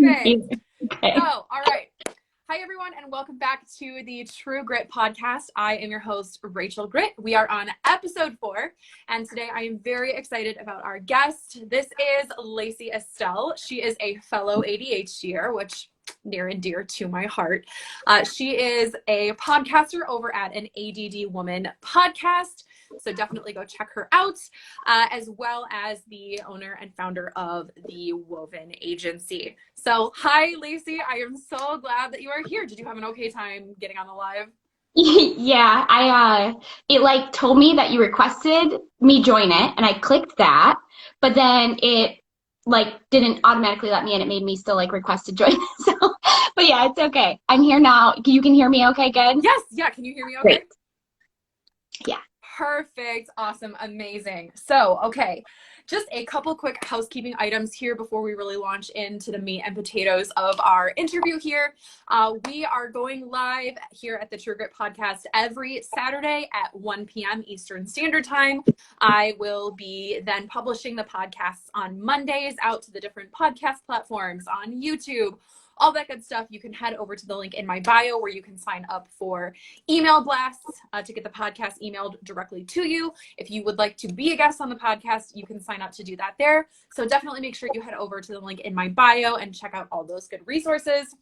Perfect. Okay. So, all right. Hi, everyone, and welcome back to the True Grit podcast. I am your host, Rachel Grit. We are on episode 4, and today I am very excited about our guest. This is Lacy Estelle. She is a fellow ADHD-er, which near and dear to my heart. She is a podcaster over at an ADD Woman podcast. So definitely go check her out, as well as the owner and founder of the Woven Agency. So hi, Lacy. I am so glad that you are here. Did you have an okay time getting on the live? Yeah, it like told me that you requested me join it, and I clicked that, but then it like didn't automatically let me in. It made me still like request to join. So, but yeah, it's okay. I'm here now. You can hear me okay, good? Yes. Yeah. Can you hear me okay? Great. Yeah. Perfect. Awesome. Amazing. So, okay. Just a couple quick housekeeping items here before we really launch into the meat and potatoes of our interview here. We are going live here at the True Grit podcast every Saturday at 1 p.m. Eastern Standard Time. I will be then publishing the podcasts on Mondays out to the different podcast platforms on YouTube. All that good stuff. You can head over to the link in my bio where you can sign up for email blasts to get the podcast emailed directly to you. If you would like to be a guest on the podcast, you can sign up to do that there. So definitely make sure you head over to the link in my bio and check out all those good resources.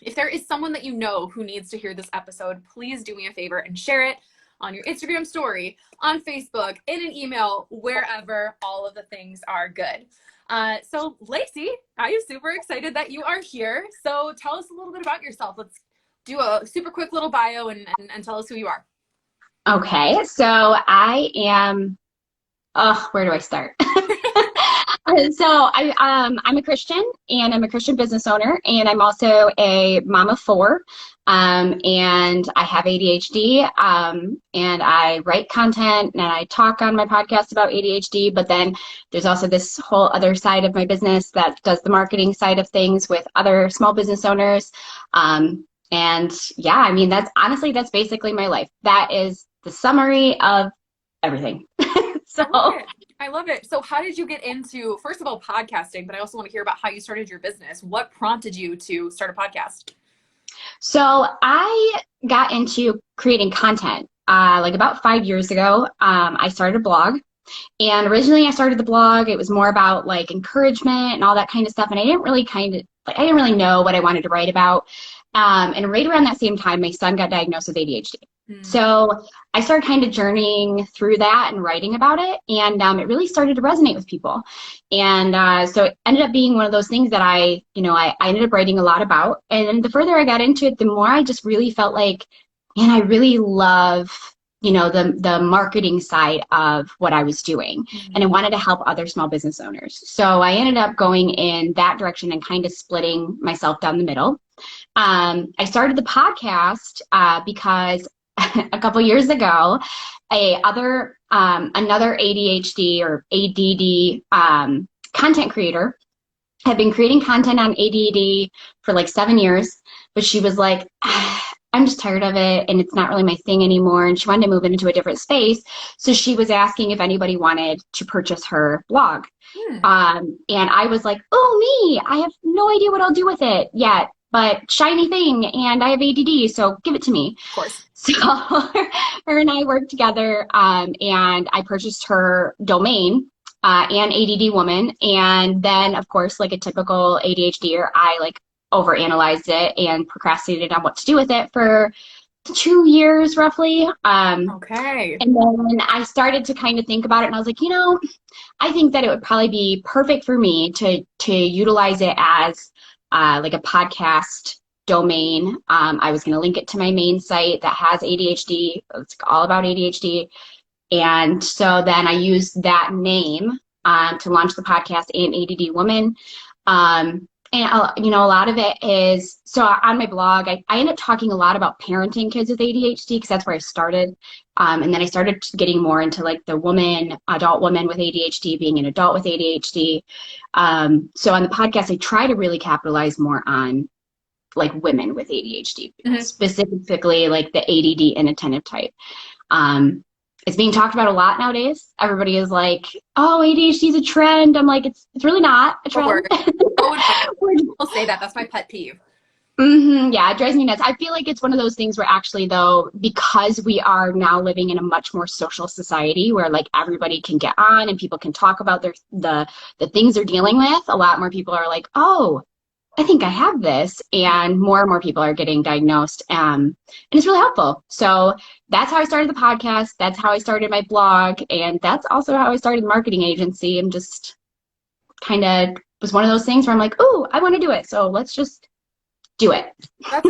If there is someone that you know who needs to hear this episode, please do me a favor and share it on your Instagram story, on Facebook, in an email, wherever. All of the things are good. So Lacy, I am super excited that you are here. So tell us a little bit about yourself. Let's do a super quick little bio and tell us who you are. Okay, so I am, where do I start? I'm a Christian, and I'm a Christian business owner, and I'm also a mom of 4, and I have ADHD, and I write content, and I talk on my podcast about ADHD, but then there's also this whole other side of my business that does the marketing side of things with other small business owners, and yeah, I mean, that's basically my life. That is the summary of everything. So. I love it. So how did you get into, first of all, podcasting, but I also want to hear about how you started your business. What prompted you to start a podcast? So I got into creating content like about 5 years ago. I started a blog, and originally I started the blog. It was more about like encouragement and all that kind of stuff. And I didn't really know what I wanted to write about. And right around that same time, my son got diagnosed with ADHD. So I started kind of journeying through that and writing about it, and it really started to resonate with people. And so it ended up being one of those things that I ended up writing a lot about. And then the further I got into it, the more I just really felt like, man, I really love, the marketing side of what I was doing. And I wanted to help other small business owners. So I ended up going in that direction and kind of splitting myself down the middle. I started the podcast because a couple years ago, another ADHD or ADD content creator had been creating content on ADD for like 7 years, but she was like, I'm just tired of it, and it's not really my thing anymore, and she wanted to move into a different space. So she was asking if anybody wanted to purchase her blog. And I was like, oh, me, I have no idea what I'll do with it yet, but shiny thing, and I have ADD, so give it to me. Of course. So her and I worked together, and I purchased her domain, and ADD Woman, and then, of course, like a typical ADHD-er, I like overanalyzed it and procrastinated on what to do with it for 2 years roughly. Okay. And then I started to kind of think about it, and I was like, I think that it would probably be perfect for me to utilize it as like a podcast domain. I was going to link it to my main site that has ADHD. It's all about ADHD. And so then I used that name to launch the podcast and ADD Woman. And a lot of it is, so on my blog, I ended up talking a lot about parenting kids with ADHD because that's where I started. And then I started getting more into like the adult woman with ADHD, being an adult with ADHD. So on the podcast, I try to really capitalize more on like women with ADHD, specifically like the ADD inattentive type. it's being talked about a lot nowadays. Everybody is like, oh, ADHD is a trend. I'm like, it's really not a Oh, trend. I'll say that. That's my pet peeve. Yeah, it drives me nuts. I feel like it's one of those things where actually, though, because we are now living in a much more social society where like everybody can get on and people can talk about the things they're dealing with, a lot more people are like, oh, I think I have this, and more people are getting diagnosed, and it's really helpful. So that's how I started the podcast. That's how I started my blog, and that's also how I started the marketing agency. And just kind of was one of those things where I'm like, oh, I want to do it, so let's just do it. That's,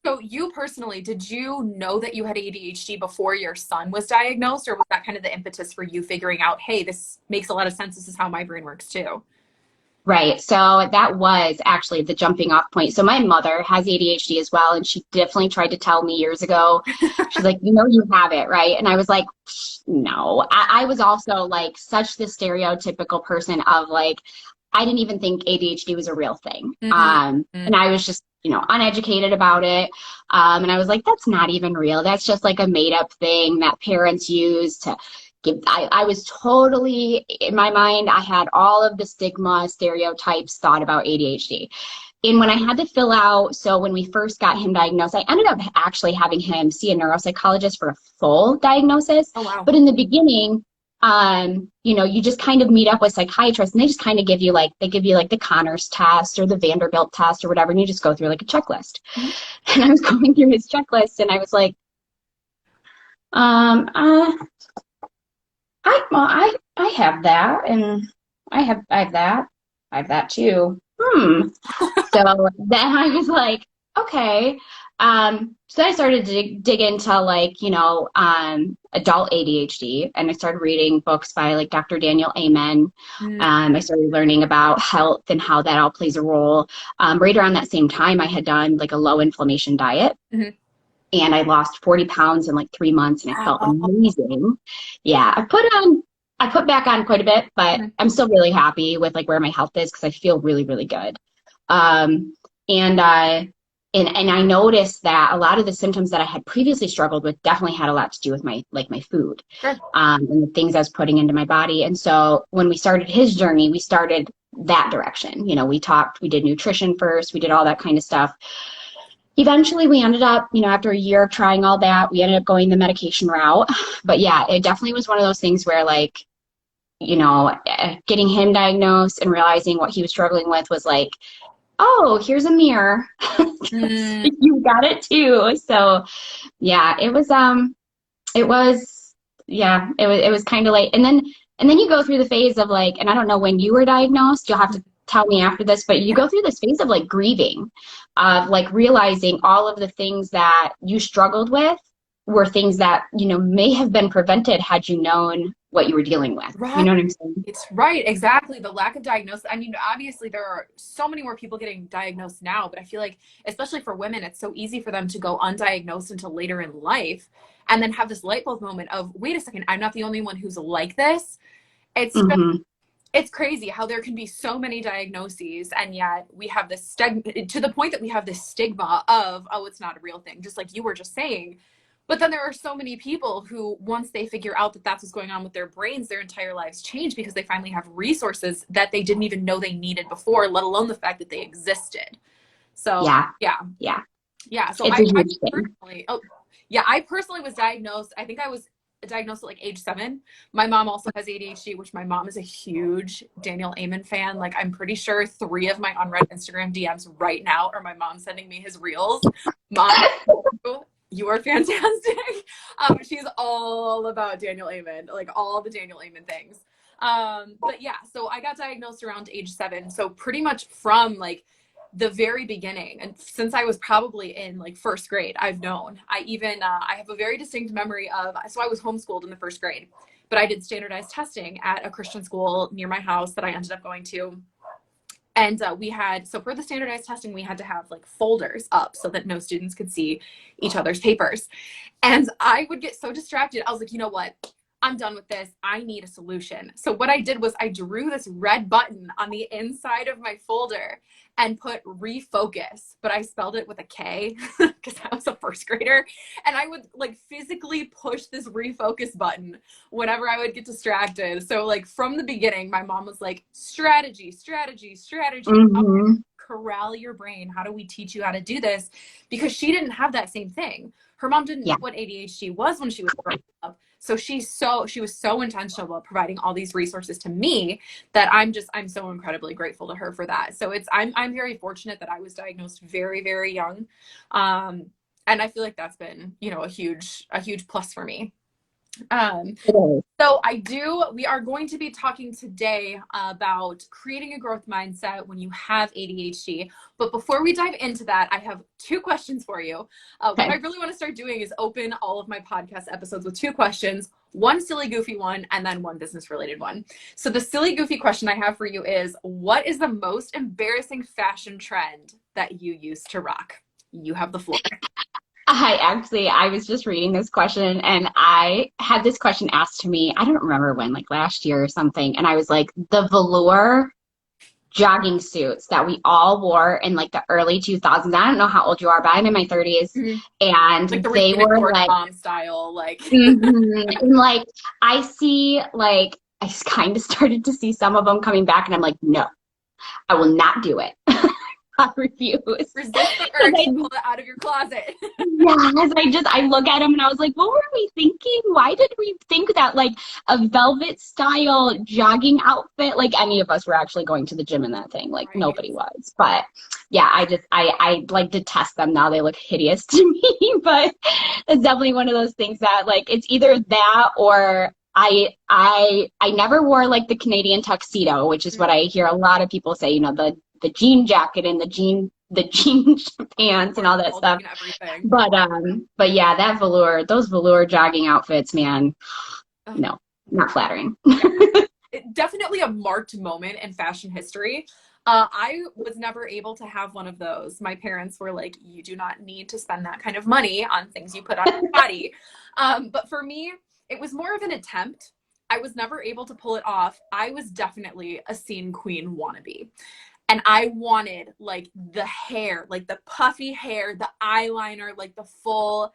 so you personally, did you know that you had ADHD before your son was diagnosed, or was that kind of the impetus for you figuring out, hey, this makes a lot of sense. This is how my brain works too? Right. So that was actually the jumping off point. So my mother has ADHD as well, and she definitely tried to tell me years ago. She's like, you know, you have it, right? And I was like, no. I was also like such the stereotypical person of like, I didn't even think ADHD was a real thing. And I was just, you know, uneducated about it. And I was like, that's not even real. That's just like a made up thing that parents use to give. I was totally, in my mind, I had all of the stigma stereotypes thought about ADHD. And when I had to fill out, so when we first got him diagnosed, I ended up actually having him see a neuropsychologist for a full diagnosis. Oh, wow. But in the beginning, you know, you just kind of meet up with psychiatrists and they just kind of give you like, the Connors test or the Vanderbilt test or whatever. And you just go through like a checklist. And I was going through his checklist and I was like, I have that, and I have that. I have that too. So then I was like, okay. So I started to dig into like, you know, adult ADHD, and I started reading books by like Dr. Daniel Amen. I started learning about health and how that all plays a role. Right around that same time, I had done like a low inflammation diet. And I lost 40 pounds in like 3 months, and I felt amazing. Yeah, I put back on quite a bit, but I'm still really happy with like where my health is because I feel really, really good. And I noticed that a lot of the symptoms that I had previously struggled with definitely had a lot to do with my food, and the things I was putting into my body. And so when we started his journey, we started that direction. You know, we did nutrition first, we did all that kind of stuff. Eventually we ended up, you know, after a year of trying all that, we ended up going the medication route. But yeah, it definitely was one of those things where like, you know, getting him diagnosed and realizing what he was struggling with was like, oh, here's a mirror. You got it too. So yeah, it was kind of late. And then you go through the phase of like, and I don't know when you were diagnosed, you'll have to tell me after this, but you go through this phase of like grieving, of like realizing all of the things that you struggled with were things that, you know, may have been prevented had you known what you were dealing with. Right. You know what I'm saying? It's right. Exactly. The lack of diagnosis. I mean, obviously there are so many more people getting diagnosed now, but I feel like, especially for women, it's so easy for them to go undiagnosed until later in life and then have this light bulb moment of, wait a second, I'm not the only one who's like this. It's it's crazy how there can be so many diagnoses, and yet we have this to the point that we have this stigma of, oh, it's not a real thing, just like you were just saying. But then there are so many people who, once they figure out that that's what's going on with their brains, their entire lives change because they finally have resources that they didn't even know they needed before, let alone the fact that they existed. So yeah. So it's a huge thing. I personally was diagnosed. I think I was diagnosed at like age 7. My mom also has ADHD, which my mom is a huge Daniel Amen fan. Like, I'm pretty sure 3 of my unread Instagram DMs right now are my mom sending me his reels. Mom, you are fantastic. She's all about Daniel Amen, like all the Daniel Amen things. But yeah, so I got diagnosed around age 7. So pretty much from like the very beginning, and since I was probably in like 1st grade, I've known. I have a very distinct memory of, so I was homeschooled in the 1st grade, but I did standardized testing at a Christian school near my house that I ended up going to. And so for the standardized testing, we had to have like folders up so that no students could see each other's papers. And I would get so distracted. I was like, you know what? I'm done with this. I need a solution. So what I did was I drew this red button on the inside of my folder and put refocus, but I spelled it with a K because I was a first grader. And I would like physically push this refocus button whenever I would get distracted. So like from the beginning, my mom was like, strategy, strategy, strategy. Mm-hmm. Corral your brain. How do we teach you how to do this? Because she didn't have that same thing. Her mom didn't know what ADHD was when she was growing up. So she was so intentional about providing all these resources to me that I'm so incredibly grateful to her for that. So I'm very fortunate that I was diagnosed very, very young. And I feel like that's been, you know, a huge plus for me. So we are going to be talking today about creating a growth mindset when you have ADHD. But before we dive into that, I have 2 questions for you. What I really want to start doing is open all of my podcast episodes with 2 questions, one silly, goofy one, and then one business related one. So the silly, goofy question I have for you is, what is the most embarrassing fashion trend that you used to rock? You have the floor. I was just reading this question and I had this question asked to me, I don't remember when, like last year or something. And I was like, the velour jogging suits that we all wore in like the early 2000s. I don't know how old you are, but I'm in my 30s. Mm-hmm. And like the they were like mom style, like and like I see like I kind of started to see some of them coming back and I'm like, no, I will not do it. I refuse. Resist the urge to pull it out of your closet. Yes, I look at him and I was like, what were we thinking? Why did we think that like a velvet style jogging outfit, like any of us were actually going to the gym in that thing? Like nobody was. But yeah, I like detest them now. They look hideous to me, but it's definitely one of those things that like it's either that or I never wore like the Canadian tuxedo, which is what I hear a lot of people say, you know, the jean jacket and the jean pants and all that stuff. But yeah, those velour jogging outfits, man, no, not flattering. Definitely a marked moment in fashion history. I was never able to have one of those. My parents were like, you do not need to spend that kind of money on things you put on your body. But for me, it was more of an attempt. I was never able to pull it off. I was definitely a scene queen wannabe. And I wanted like the hair, like the puffy hair, the eyeliner, like the full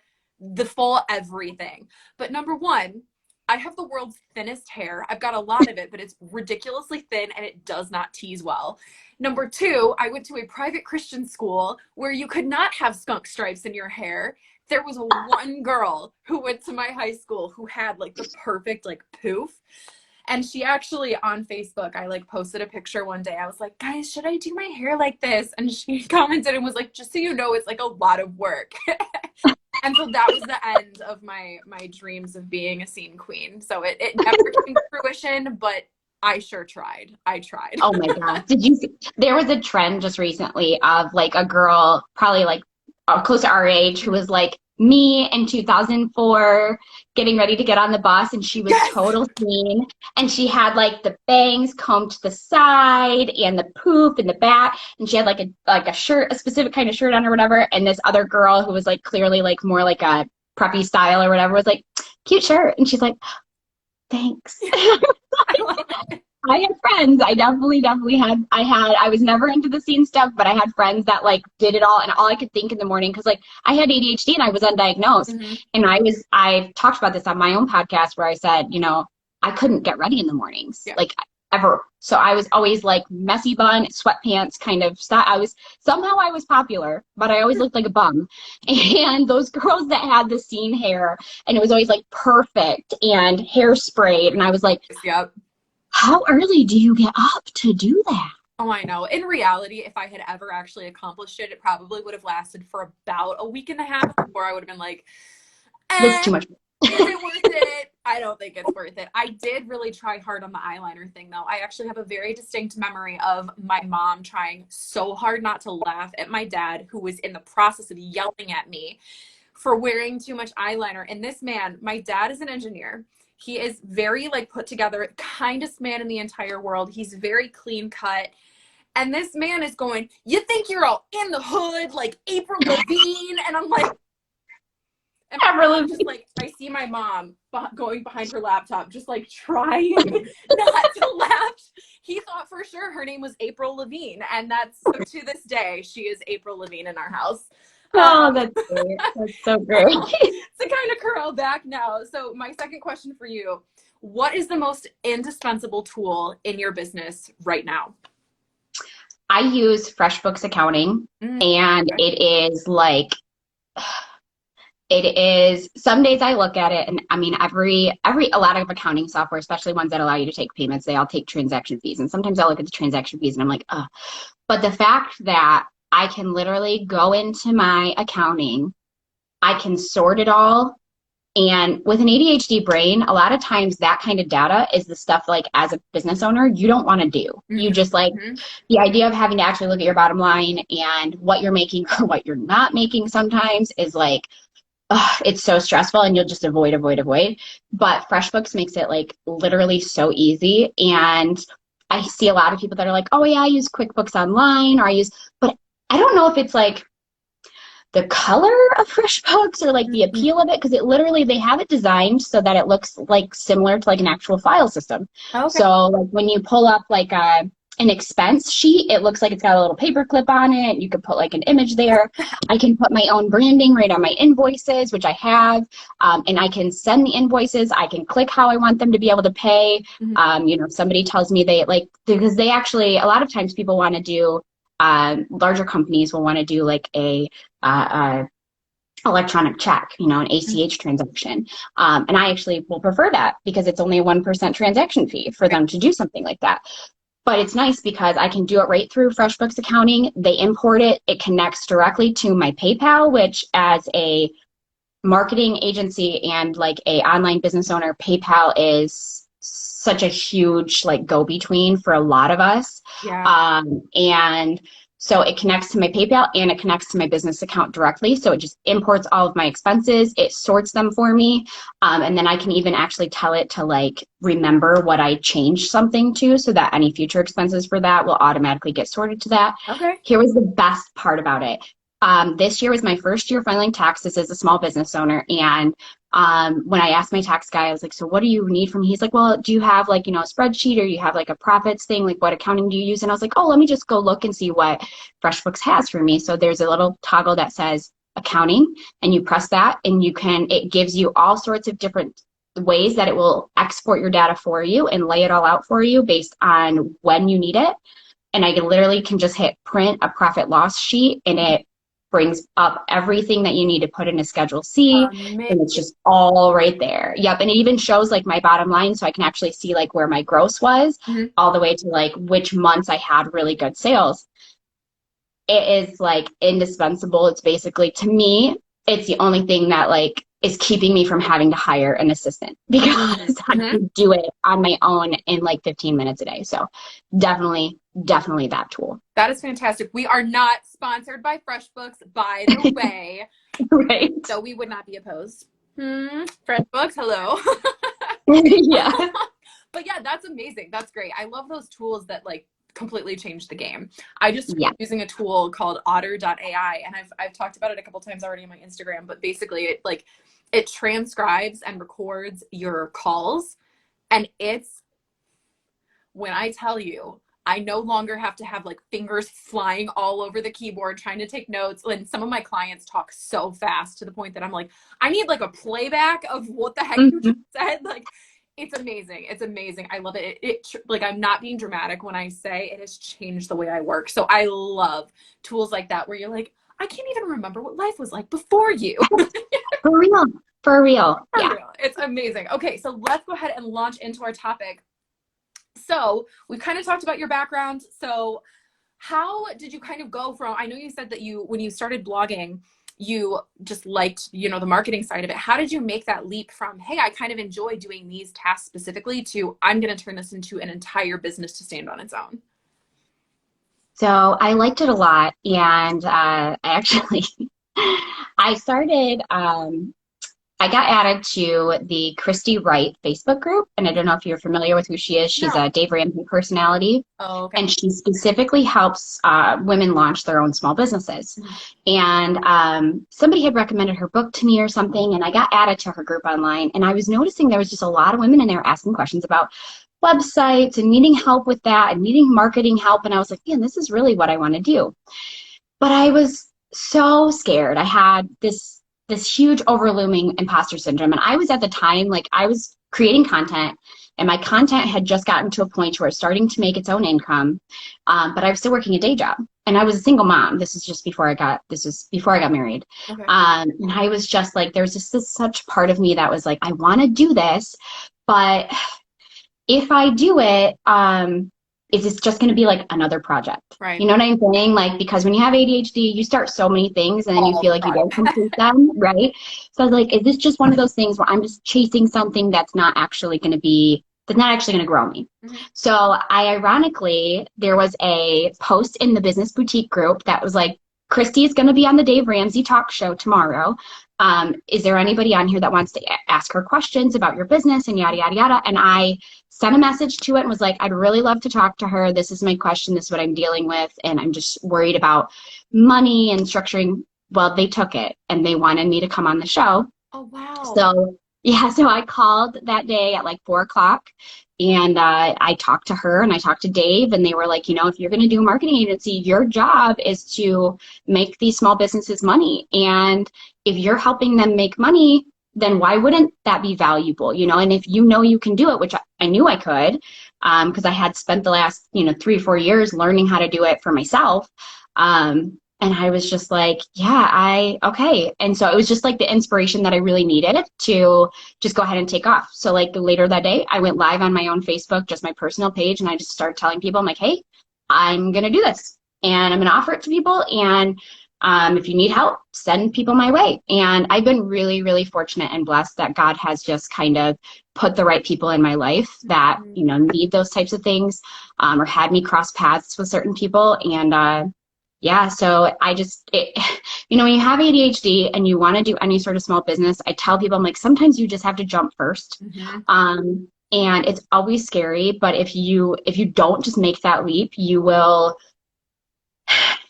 everything. But number one, I have the world's thinnest hair. I've got a lot of it, but it's ridiculously thin and it does not tease well. Number 2, I went to a private Christian school where you could not have skunk stripes in your hair. There was one girl who went to my high school who had like the perfect like poof. And she actually on Facebook, I like posted a picture one day. I was like, guys, should I do my hair like this? And she commented and was like, just so you know, it's like a lot of work. And so that was the end of my dreams of being a scene queen. So it never came to fruition, but I sure tried. I tried. Oh my God. Did you see, there was a trend just recently of like a girl, probably like close to our age, who was like me in 2004 getting ready to get on the bus, and she was total scene, and she had like the bangs combed to the side and the poof in the back, and she had like a shirt, a specific kind of shirt on or whatever, and this other girl who was like clearly like more like a preppy style or whatever was like, cute shirt, and she's like, thanks. I had friends. I definitely had, I was never into the scene stuff, but I had friends that like did it all. And all I could think in the morning, cause like I had ADHD and I was undiagnosed. And I talked about this on my own podcast where I said, you know, I couldn't get ready in the mornings, like ever. So I was always like messy bun, sweatpants kind of style. Somehow I was popular, but I always looked like a bum. And those girls that had the scene hair and it was always like perfect and hairsprayed. And I was like, how early do you get up to do that? Oh, I know. In reality, if I had ever actually accomplished it, it probably would have lasted for about a week and a half before I would have been like, that's too much. Is it worth it? I don't think it's worth it. I did really try hard on the eyeliner thing, though. I actually have a very distinct memory of my mom trying so hard not to laugh at my dad, who was in the process of yelling at me for wearing too much eyeliner. And this man, my dad is an engineer. He is very like put together, kindest man in the entire world. He's very clean cut. And this man is going, you think you're all in the hood like April Lavigne? And I'm like, And my mom just like, I see my mom going behind her laptop, just like trying not to laugh. He thought for sure her name was April Levine. And that's, so to this day, she is April Levine in our house. Oh, that's great. That's so great. To kind of corral back now. So my second question for you, what is the most indispensable tool in your business right now? I use FreshBooks accounting, and it is like, it is, some days I look at it and I mean, a lot of accounting software, especially ones that allow you to take payments, they all take transaction fees. And sometimes I look at the transaction fees and I'm like, oh, but the fact that I can literally go into my accounting, I can sort it all. And with an ADHD brain, a lot of times that kind of data is the stuff like as a business owner, you don't want to do. You just like the idea of having to actually look at your bottom line and what you're making or what you're not making sometimes is like, it's so stressful and you'll just avoid. But FreshBooks makes it like literally so easy. And I see a lot of people that are like, oh yeah, I use QuickBooks Online but I don't know if it's like the color of FreshBooks or like the appeal of it, because it literally, they have it designed so that it looks like similar to like an actual file system. Okay. So like when you pull up like an expense sheet, it looks like it's got a little paper clip on it. You could put like an image there. I can put my own branding right on my invoices, which I have, and I can send the invoices. I can click how I want them to be able to pay. You know, somebody tells me they like, because they actually, a lot of times people want to do, larger companies will want to do like a electronic check, you know, an ACH transaction. And I actually will prefer that because it's only a 1% transaction fee for them to do something like that. But it's nice because I can do it right through FreshBooks accounting. They import it. It connects directly to my PayPal, which as a marketing agency and like a online business owner, PayPal is such a huge like go-between for a lot of us. Yeah. And so it connects to my PayPal and it connects to my business account directly. So it just imports all of my expenses. It sorts them for me. And then I can even actually tell it to like remember what I changed something to so that any future expenses for that will automatically get sorted to that. Okay. Here was the best part about it. This year was my first year filing taxes as a small business owner. And when I asked my tax guy, I was like, so what do you need from me? He's like, well, do you have like, you know, a spreadsheet or you have like a profits thing? Like what accounting do you use? And I was like, oh, let me just go look and see what FreshBooks has for me. So there's a little toggle that says accounting and you press that and it gives you all sorts of different ways that it will export your data for you and lay it all out for you based on when you need it. And I literally can just hit print a profit loss sheet and it brings up everything that you need to put in a Schedule C, and it's just all right there. Yep, and it even shows like my bottom line, so I can actually see like where my gross was, all the way to like which months I had really good sales. It is like indispensable. It's basically, to me, it's the only thing that like is keeping me from having to hire an assistant because I can do it on my own in like 15 minutes a day. So definitely that tool. That is fantastic. We are not sponsored by FreshBooks, by the way. Right. So we would not be opposed. FreshBooks, hello. Yeah. But yeah, that's amazing. That's great. I love those tools that like completely change the game. I just started using a tool called otterai, and I've talked about it a couple times already on my Instagram, but basically it transcribes and records your calls, and it's, when I tell you, I no longer have to have like fingers flying all over the keyboard trying to take notes. And some of my clients talk so fast to the point that I'm like, I need like a playback of what the heck you just said. Like, it's amazing. It's amazing. I love it. Like, I'm not being dramatic when I say it has changed the way I work. So I love tools like that where you're like, I can't even remember what life was like before you. For real. For real. It's amazing. Okay, so let's go ahead and launch into our topic. So we've kind of talked about your background. So how did you kind of go from, I know you said that when you started blogging, you just liked, you know, the marketing side of it. How did you make that leap from, hey, I kind of enjoy doing these tasks specifically, to I'm going to turn this into an entire business to stand on its own? So I liked it a lot. And I actually, I I got added to the Christy Wright Facebook group, and I don't know if you're familiar with who she is. She's No. a Dave Ramsey personality, Oh, okay. and she specifically helps women launch their own small businesses. And somebody had recommended her book to me or something, and I got added to her group online, and I was noticing there was just a lot of women in there asking questions about websites and needing help with that and needing marketing help. And I was like, man, this is really what I want to do. But I was so scared. I had this huge overlooming imposter syndrome. And I was at the time, like I was creating content and my content had just gotten to a point where it's starting to make its own income. But I was still working a day job and I was a single mom. This was before I got married. Okay. And I was just like, there's just this such part of me that was like, I want to do this, but if I do it, is this just going to be like another project? Right. You know what I'm saying? Like, because when you have ADHD, you start so many things and then you feel like you don't complete them, right? So I was like, is this just one of those things where I'm just chasing something that's not actually going to grow me? So there was a post in the Business Boutique group that was like, Christy is going to be on the Dave Ramsey talk show tomorrow. Is there anybody on here that wants to ask her questions about your business and yada, yada, yada? And I sent a message to it and was like, I'd really love to talk to her. This is my question. This is what I'm dealing with. And I'm just worried about money and structuring. Well, they took it and they wanted me to come on the show. Oh, wow. So yeah, so I called that day at like 4:00 and I talked to her and I talked to Dave and they were like, you know, if you're going to do a marketing agency, your job is to make these small businesses money. And if you're helping them make money, then why wouldn't that be valuable? You know, and if you know you can do it, which I knew I could, because I had spent the last, 3 or 4 years learning how to do it for myself. And I was just like, yeah, okay. And so it was just like the inspiration that I really needed to just go ahead and take off. So like later that day, I went live on my own Facebook, just my personal page. And I just started telling people, I'm like, hey, I'm going to do this and I'm going to offer it to people. And if you need help, send people my way. And I've been really, really fortunate and blessed that God has just kind of put the right people in my life that, need those types of things, or had me cross paths with certain people. And, yeah, so when you have ADHD and you want to do any sort of small business, I tell people, I'm like, sometimes you just have to jump first. And it's always scary, but if you don't just make that leap, you'll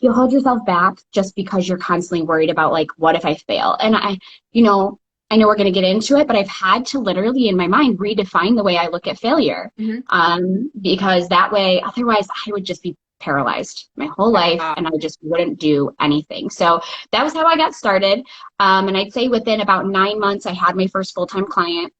hold yourself back just because you're constantly worried about like, what if I fail? And I know we're going to get into it, but I've had to literally in my mind redefine the way I look at failure. Because that way, otherwise I would just be paralyzed my whole life and I just wouldn't do anything. So that was how I got started. And I'd say within about 9 months, I had my first full-time client.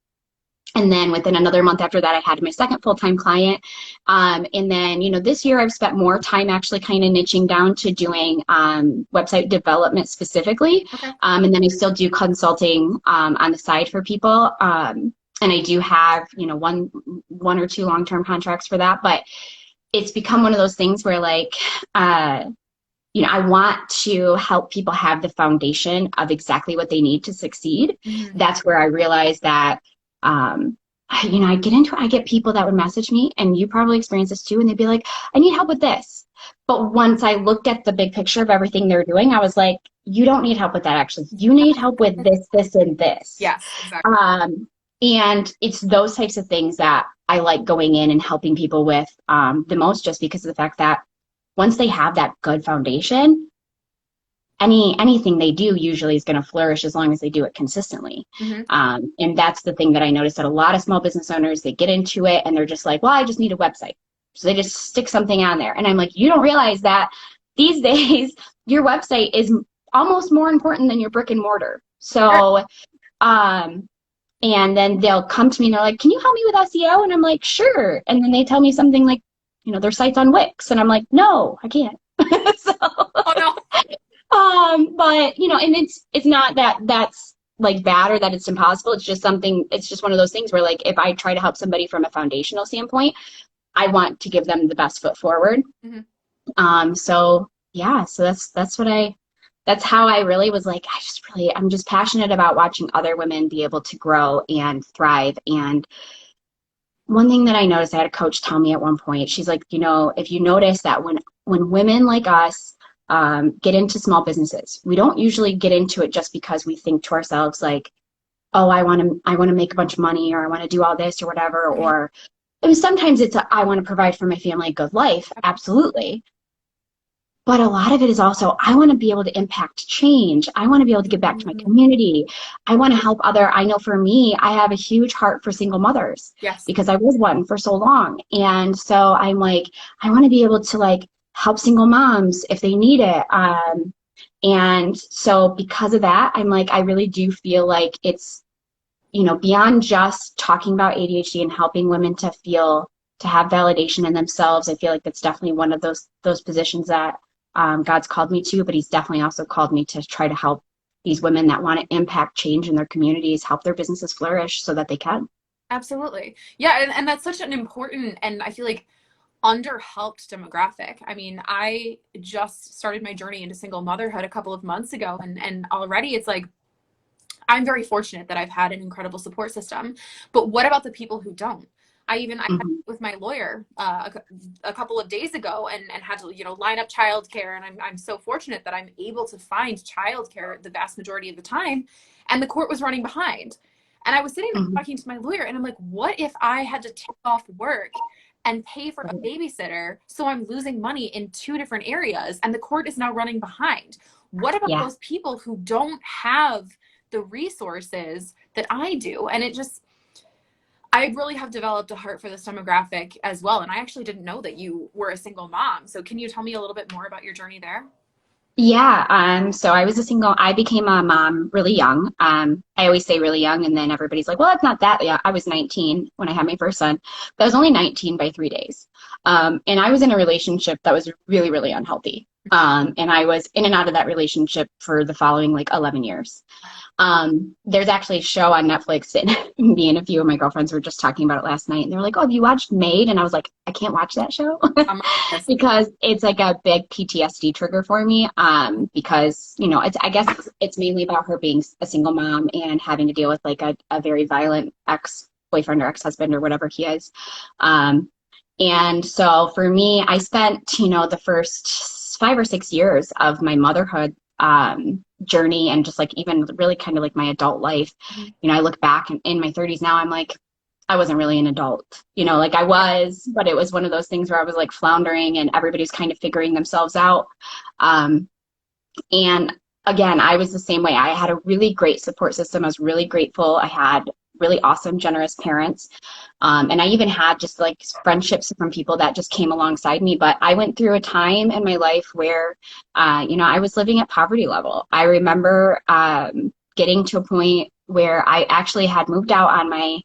And then within another month after that, I had my second full-time client. And then, this year I've spent more time actually kind of niching down to doing website development specifically. And then I still do consulting on the side for people. And I do have, one or two long-term contracts for that. But it's become one of those things where like, I want to help people have the foundation of exactly what they need to succeed. That's where I realized that, I get people that would message me, and you probably experience this too, and they'd be like, I need help with this. But once I looked at the big picture of everything they're doing, I was like, you don't need help with that, actually. You need help with this, this, and this. Yes, exactly. And it's those types of things that I like going in and helping people with the most, just because of the fact that once they have that good foundation, anything they do usually is going to flourish as long as they do it consistently. And that's the thing that I noticed that a lot of small business owners, they get into it and they're just like, well, I just need a website. So they just stick something on there. And I'm like, you don't realize that these days your website is almost more important than your brick and mortar. So, and then they'll come to me and they're like, can you help me with SEO? And I'm like, sure. And then they tell me something like, their site's on Wix. And I'm like, no, I can't. Oh, no. But, and it's not that that's like bad or that it's impossible. It's just one of those things where like, if I try to help somebody from a foundational standpoint, I want to give them the best foot forward. So yeah, so that's how I really was like, I'm just passionate about watching other women be able to grow and thrive. And one thing that I noticed, I had a coach tell me at one point, she's like, if you notice that when women like us get into small businesses, we don't usually get into it just because we think to ourselves like, oh, I want to make a bunch of money, or I want to do all this or whatever. Mhm. Or I mean, sometimes it's I want to provide for my family a good life. Absolutely. But a lot of it is also, I want to be able to impact change. I want to be able to give back to my Mhm. community. I want to help I know for me, I have a huge heart for single mothers Yes. because I was one for so long. And so I'm like, I want to be able to like help single moms if they need it. And so because of that, I'm like, I really do feel like it's, beyond just talking about ADHD and helping women to have validation in themselves. I feel like that's definitely one of those positions that God's called me to, but he's definitely also called me to try to help these women that want to impact change in their communities, help their businesses flourish so that they can. Absolutely. Yeah, and that's such an important and I feel like underhelped demographic. I mean, I just started my journey into single motherhood a couple of months ago, and already it's like I'm very fortunate that I've had an incredible support system. But what about the people who don't? I had Mm-hmm. with my lawyer a couple of days ago and had to line up childcare, and I'm so fortunate that I'm able to find childcare the vast majority of the time, and the court was running behind, and I was sitting there Mm-hmm. talking to my lawyer, and I'm like, what if I had to take off work and pay for a babysitter, so I'm losing money in two different areas, and the court is now running behind? What about Yeah. those people who don't have the resources that I do? And I really have developed a heart for this demographic as well. And I actually didn't know that you were a single mom. So can you tell me a little bit more about your journey there? Yeah, so I became a mom really young. I always say really young, and then everybody's like, well, it's not that young. I was 19 when I had my first son, but I was only 19 by 3 days. And I was in a relationship that was really, really unhealthy. And I was in and out of that relationship for the following like 11 years. There's actually a show on Netflix, and me and a few of my girlfriends were just talking about it last night, and they were like, oh, have you watched Maid? And I was like, I can't watch that show Um, yes. because it's like a big PTSD trigger for me. Because, I guess it's mainly about her being a single mom and having to deal with like a very violent ex-boyfriend or ex-husband or whatever he is. And so for me, I spent, the first 5 or 6 years of my motherhood journey, and just like even really kind of like my adult life. Mhm. I look back in my 30s now, I'm like, I wasn't really an adult, like I Yeah. was, but it was one of those things where I was like floundering and everybody's kind of figuring themselves out. Um, and again, I was the same way. I had a really great support system. I was really grateful. I had really awesome, generous parents. And I even had just like friendships from people that just came alongside me. But I went through a time in my life where, I was living at poverty level. I remember getting to a point where I actually had moved out on my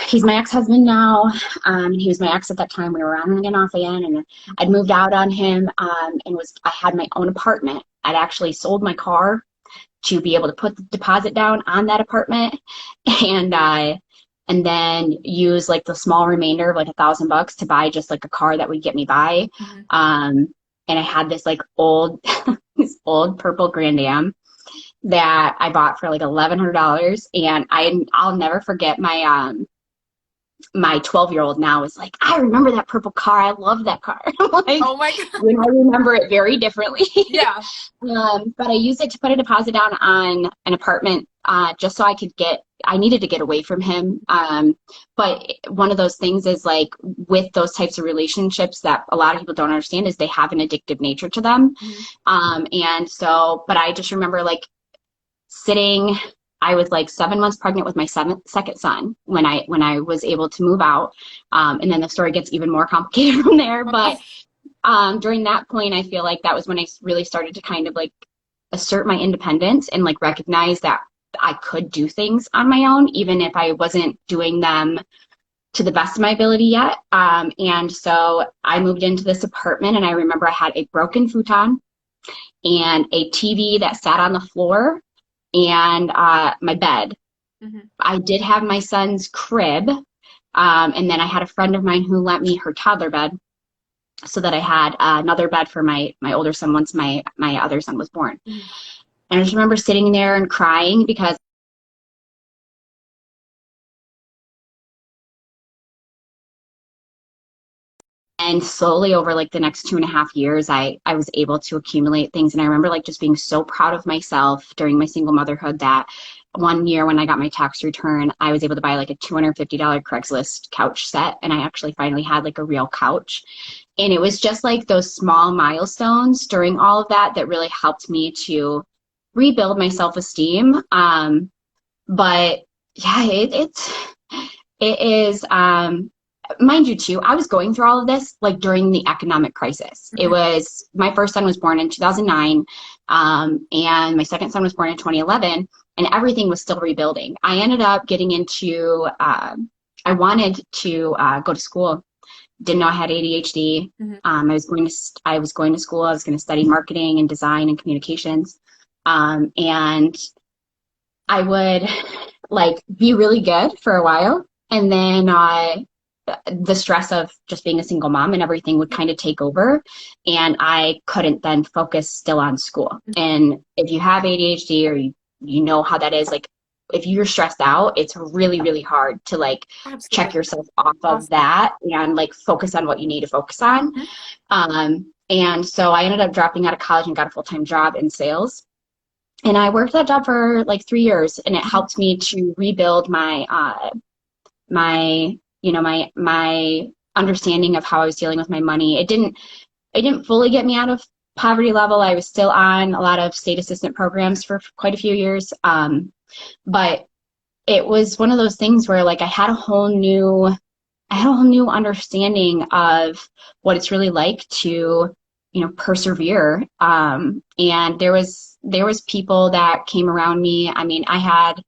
he's my ex-husband now. And he was my ex at that time. We were on and off again, and I'd moved out on him, and I had my own apartment. I'd actually sold my car to be able to put the deposit down on that apartment, and then use like the small remainder of like $1,000 to buy just like a car that would get me by. Mhm. And I had this like old this old purple Grand Am that I bought for like $1,100. And I'll never forget my 12-year-old now is like, I remember that purple car. I love that car. Like, Oh my God. I remember it very differently. Yeah. But I used it to put a deposit down on an apartment, just so I needed to get away from him. But one of those things is like with those types of relationships that a lot of people don't understand is they have an addictive nature to them. Mhm. And so, but I just remember like sitting, I was like 7 months pregnant with my second son when I was able to move out. And then the story gets even more complicated from there. But during that point, I feel like that was when I really started to kind of like assert my independence and like recognize that I could do things on my own, even if I wasn't doing them to the best of my ability yet. And so I moved into this apartment, and I remember I had a broken futon and a TV that sat on the floor, and my bed. Mhm. I did have my son's crib, and then I had a friend of mine who lent me her toddler bed, so that I had another bed for my older son once my other son was born. Mhm. And I just remember sitting there and crying because, and slowly over like the next 2.5 years, I was able to accumulate things. And I remember like just being so proud of myself during my single motherhood that one year when I got my tax return, I was able to buy like a $250 Craigslist couch set. And I actually finally had like a real couch. And it was just like those small milestones during all of that that really helped me to rebuild my self-esteem. But yeah, it is, mind you too, I was going through all of this like during the economic crisis. It was, my first son was born in 2009, and my second son was born in 2011, and everything was still rebuilding. I ended up getting into, I wanted to go to school. Didn't know I had ADHD. I was going to school. I was going to study marketing and design and communications. And I would like be really good for a while. And then the stress of just being a single mom and everything would kind of take over. And I couldn't then focus still on school. And if you have ADHD or you know how that is, like if you're stressed out, it's really, really hard to like check yourself off of that and like focus on what you need to focus on. And so I ended up dropping out of college and got a full-time job in sales. And I worked that job for like 3 years, and it helped me to rebuild my my understanding of how I was dealing with my money. It didn't fully get me out of poverty level. I was still on a lot of state assistant programs for quite a few years. But it was one of those things where like I had a whole new understanding of what it's really like to, persevere. And there was people that came around me. I mean, I had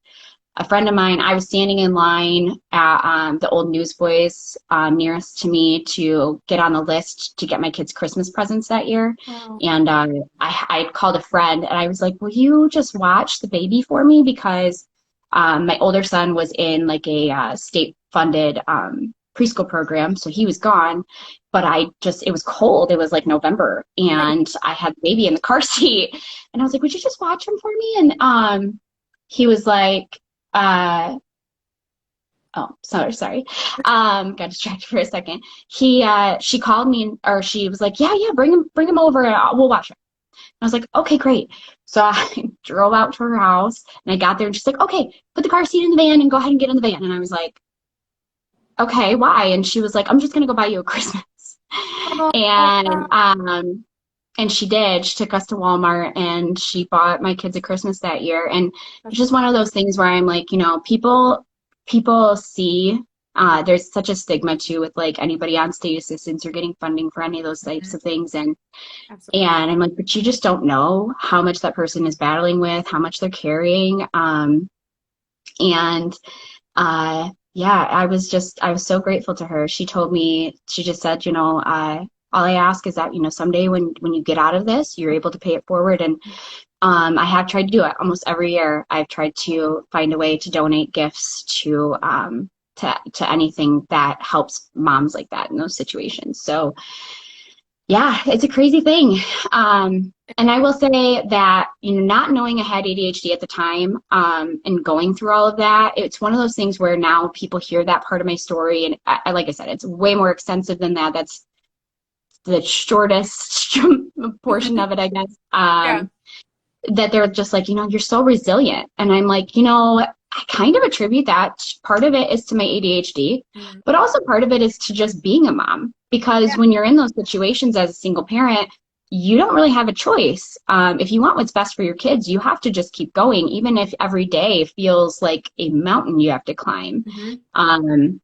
a friend of mine, I was standing in line at the old Newsboys nearest to me to get on the list to get my kids Christmas presents that year. Wow. And I called a friend and I was like, will you just watch the baby for me? Because my older son was in like a state funded preschool program. So he was gone, but it was cold. It was like November and I had the baby in the car seat and I was like, would you just watch him for me? And he was like, oh, sorry. Got distracted for a second. She called me, or she was like, yeah, bring him over and we'll watch him. And I was like, okay, great. So I drove out to her house and I got there and she's like, okay, put the car seat in the van and go ahead and get in the van. And I was like, okay, why? And she was like, I'm just going to go buy you a Christmas. And she did. She took us to Walmart and she bought my kids a Christmas that year. And it's just one of those things where I'm like, people see, there's such a stigma too with like anybody on state assistance or getting funding for any of those types of things. And I'm like, but you just don't know how much that person is battling with, how much they're carrying. Yeah, I was so grateful to her. She just said, all I ask is that, someday when you get out of this, you're able to pay it forward. And I have tried to do it almost every year. I've tried to find a way to donate gifts to anything that helps moms like that in those situations. So yeah, it's a crazy thing. And I will say that, not knowing I had ADHD at the time, and going through all of that, it's one of those things where now people hear that part of my story. And I like I said, it's way more extensive than that. That's the shortest portion of it, I guess. That they're just like, you're so resilient. And I'm like, I kind of attribute that. Part of it is to my ADHD, but also part of it is to just being a mom. Because when you're in those situations as a single parent, you don't really have a choice. If you want what's best for your kids, you have to just keep going, even if every day feels like a mountain you have to climb.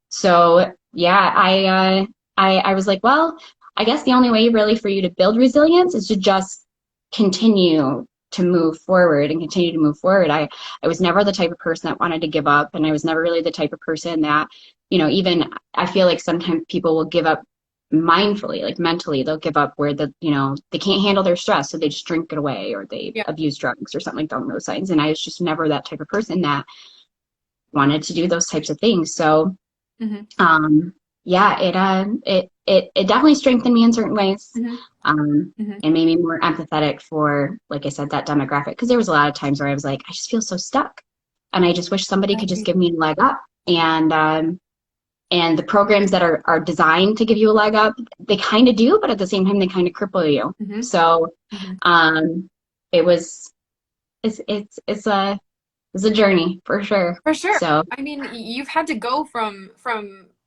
So yeah, I was like, well, I guess the only way really for you to build resilience is to just continue to move forward and continue to move forward. I was never the type of person that wanted to give up, and I was never really the type of person that, even I feel like sometimes people will give up mindfully, like mentally, they'll give up where they can't handle their stress, so they just drink it away or they abuse drugs or something like that, those signs. And I was just never that type of person that wanted to do those types of things. So yeah, it definitely strengthened me in certain ways, and made me more empathetic for, like I said, that demographic. Because there was a lot of times where I was like, I just feel so stuck, and I just wish somebody could just give me a leg up. And the programs that are designed to give you a leg up, they kind of do, but at the same time, they kind of cripple you. So it's it's a journey for sure. For sure. So, I mean, you've had to go from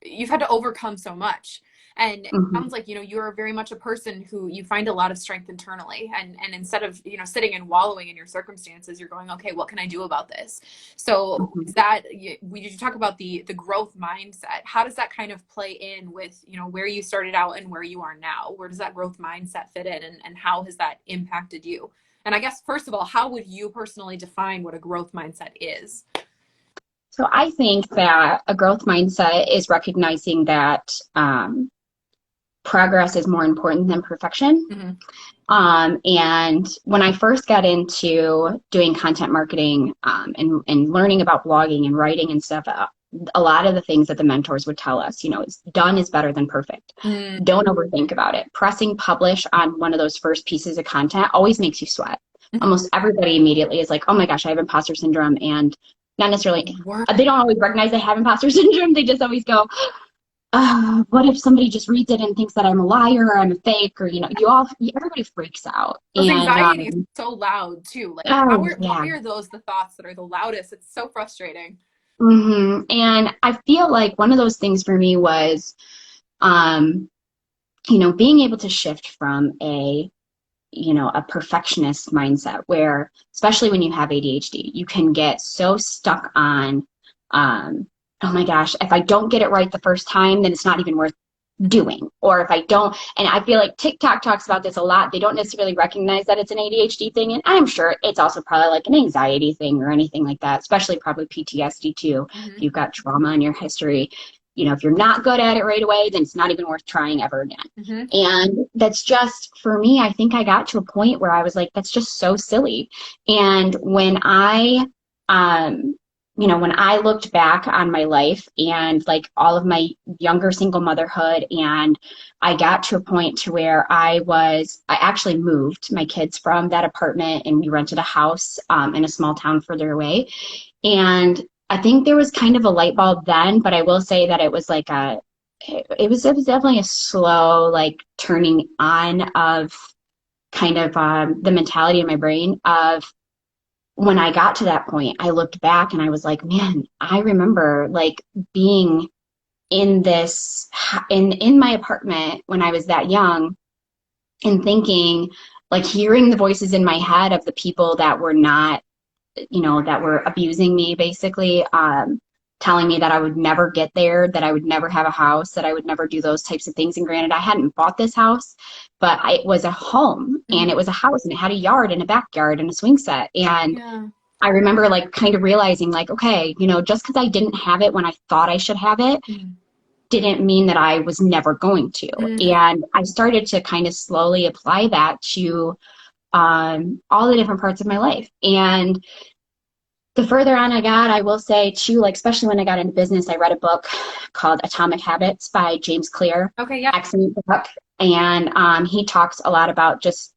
you've had to overcome so much. And it mhm, sounds like, you're very much a person who you find a lot of strength internally. And instead of, sitting and wallowing in your circumstances, you're going, okay, what can I do about this? So mhm. is that, we you talk about the growth mindset. How does that kind of play in with, where you started out and where you are now? Where does that growth mindset fit in, and how has that impacted you? And I guess, first of all, how would you personally define what a growth mindset is? So I think that a growth mindset is recognizing that progress is more important than perfection. Mm-hmm. And when I first got into doing content marketing and learning about blogging and writing and stuff, a lot of the things that the mentors would tell us, is done is better than perfect. Mm-hmm. Don't overthink about it. Pressing publish on one of those first pieces of content always makes you sweat. Almost everybody immediately is like, oh my gosh, I have imposter syndrome. And not necessarily, they don't always recognize they have imposter syndrome. They just always go, what if somebody just reads it and thinks that I'm a liar or I'm a fake, or everybody freaks out. Those And anxieties are so loud too. Like, oh why yeah. are those the thoughts that are the loudest? It's so frustrating. And I feel like one of those things for me was, um, being able to shift from a perfectionist mindset where, especially when you have ADHD, you can get so stuck on, oh my gosh, if I don't get it right the first time, then it's not even worth doing. Or if I don't, and I feel like TikTok talks about this a lot, they don't necessarily recognize that it's an ADHD thing. And I'm sure it's also probably like an anxiety thing or anything like that, especially probably PTSD too. Mm-hmm. If you've got trauma in your history, if you're not good at it right away, then it's not even worth trying ever again. Mm-hmm. And that's just, for me, I think I got to a point where I was like, that's just so silly. And when I looked back on my life and like all of my younger single motherhood, and I got to a point to where I actually moved my kids from that apartment and we rented a house in a small town further away. And I think there was kind of a light bulb then, but I will say that it was like it was definitely a slow like turning on of kind of the mentality in my brain of, when I got to that point, I looked back and I was like, man, I remember like being in my apartment when I was that young and thinking, like hearing the voices in my head of the people that were not, that were abusing me basically, telling me that I would never get there, that I would never have a house, that I would never do those types of things. And granted, I hadn't bought this house, but it was a home and Mm-hmm. it was a house and it had a yard and a backyard and a swing set. And Yeah. I remember like kind of realizing like, okay, just because I didn't have it when I thought I should have it Mm-hmm. didn't mean that I was never going to. Mm-hmm. And I started to kind of slowly apply that to all the different parts of my life. And the further on I got, I will say too, like, especially when I got into business, I read a book called Atomic Habits by James Clear. Okay. Yeah. Excellent book. And he talks a lot about just,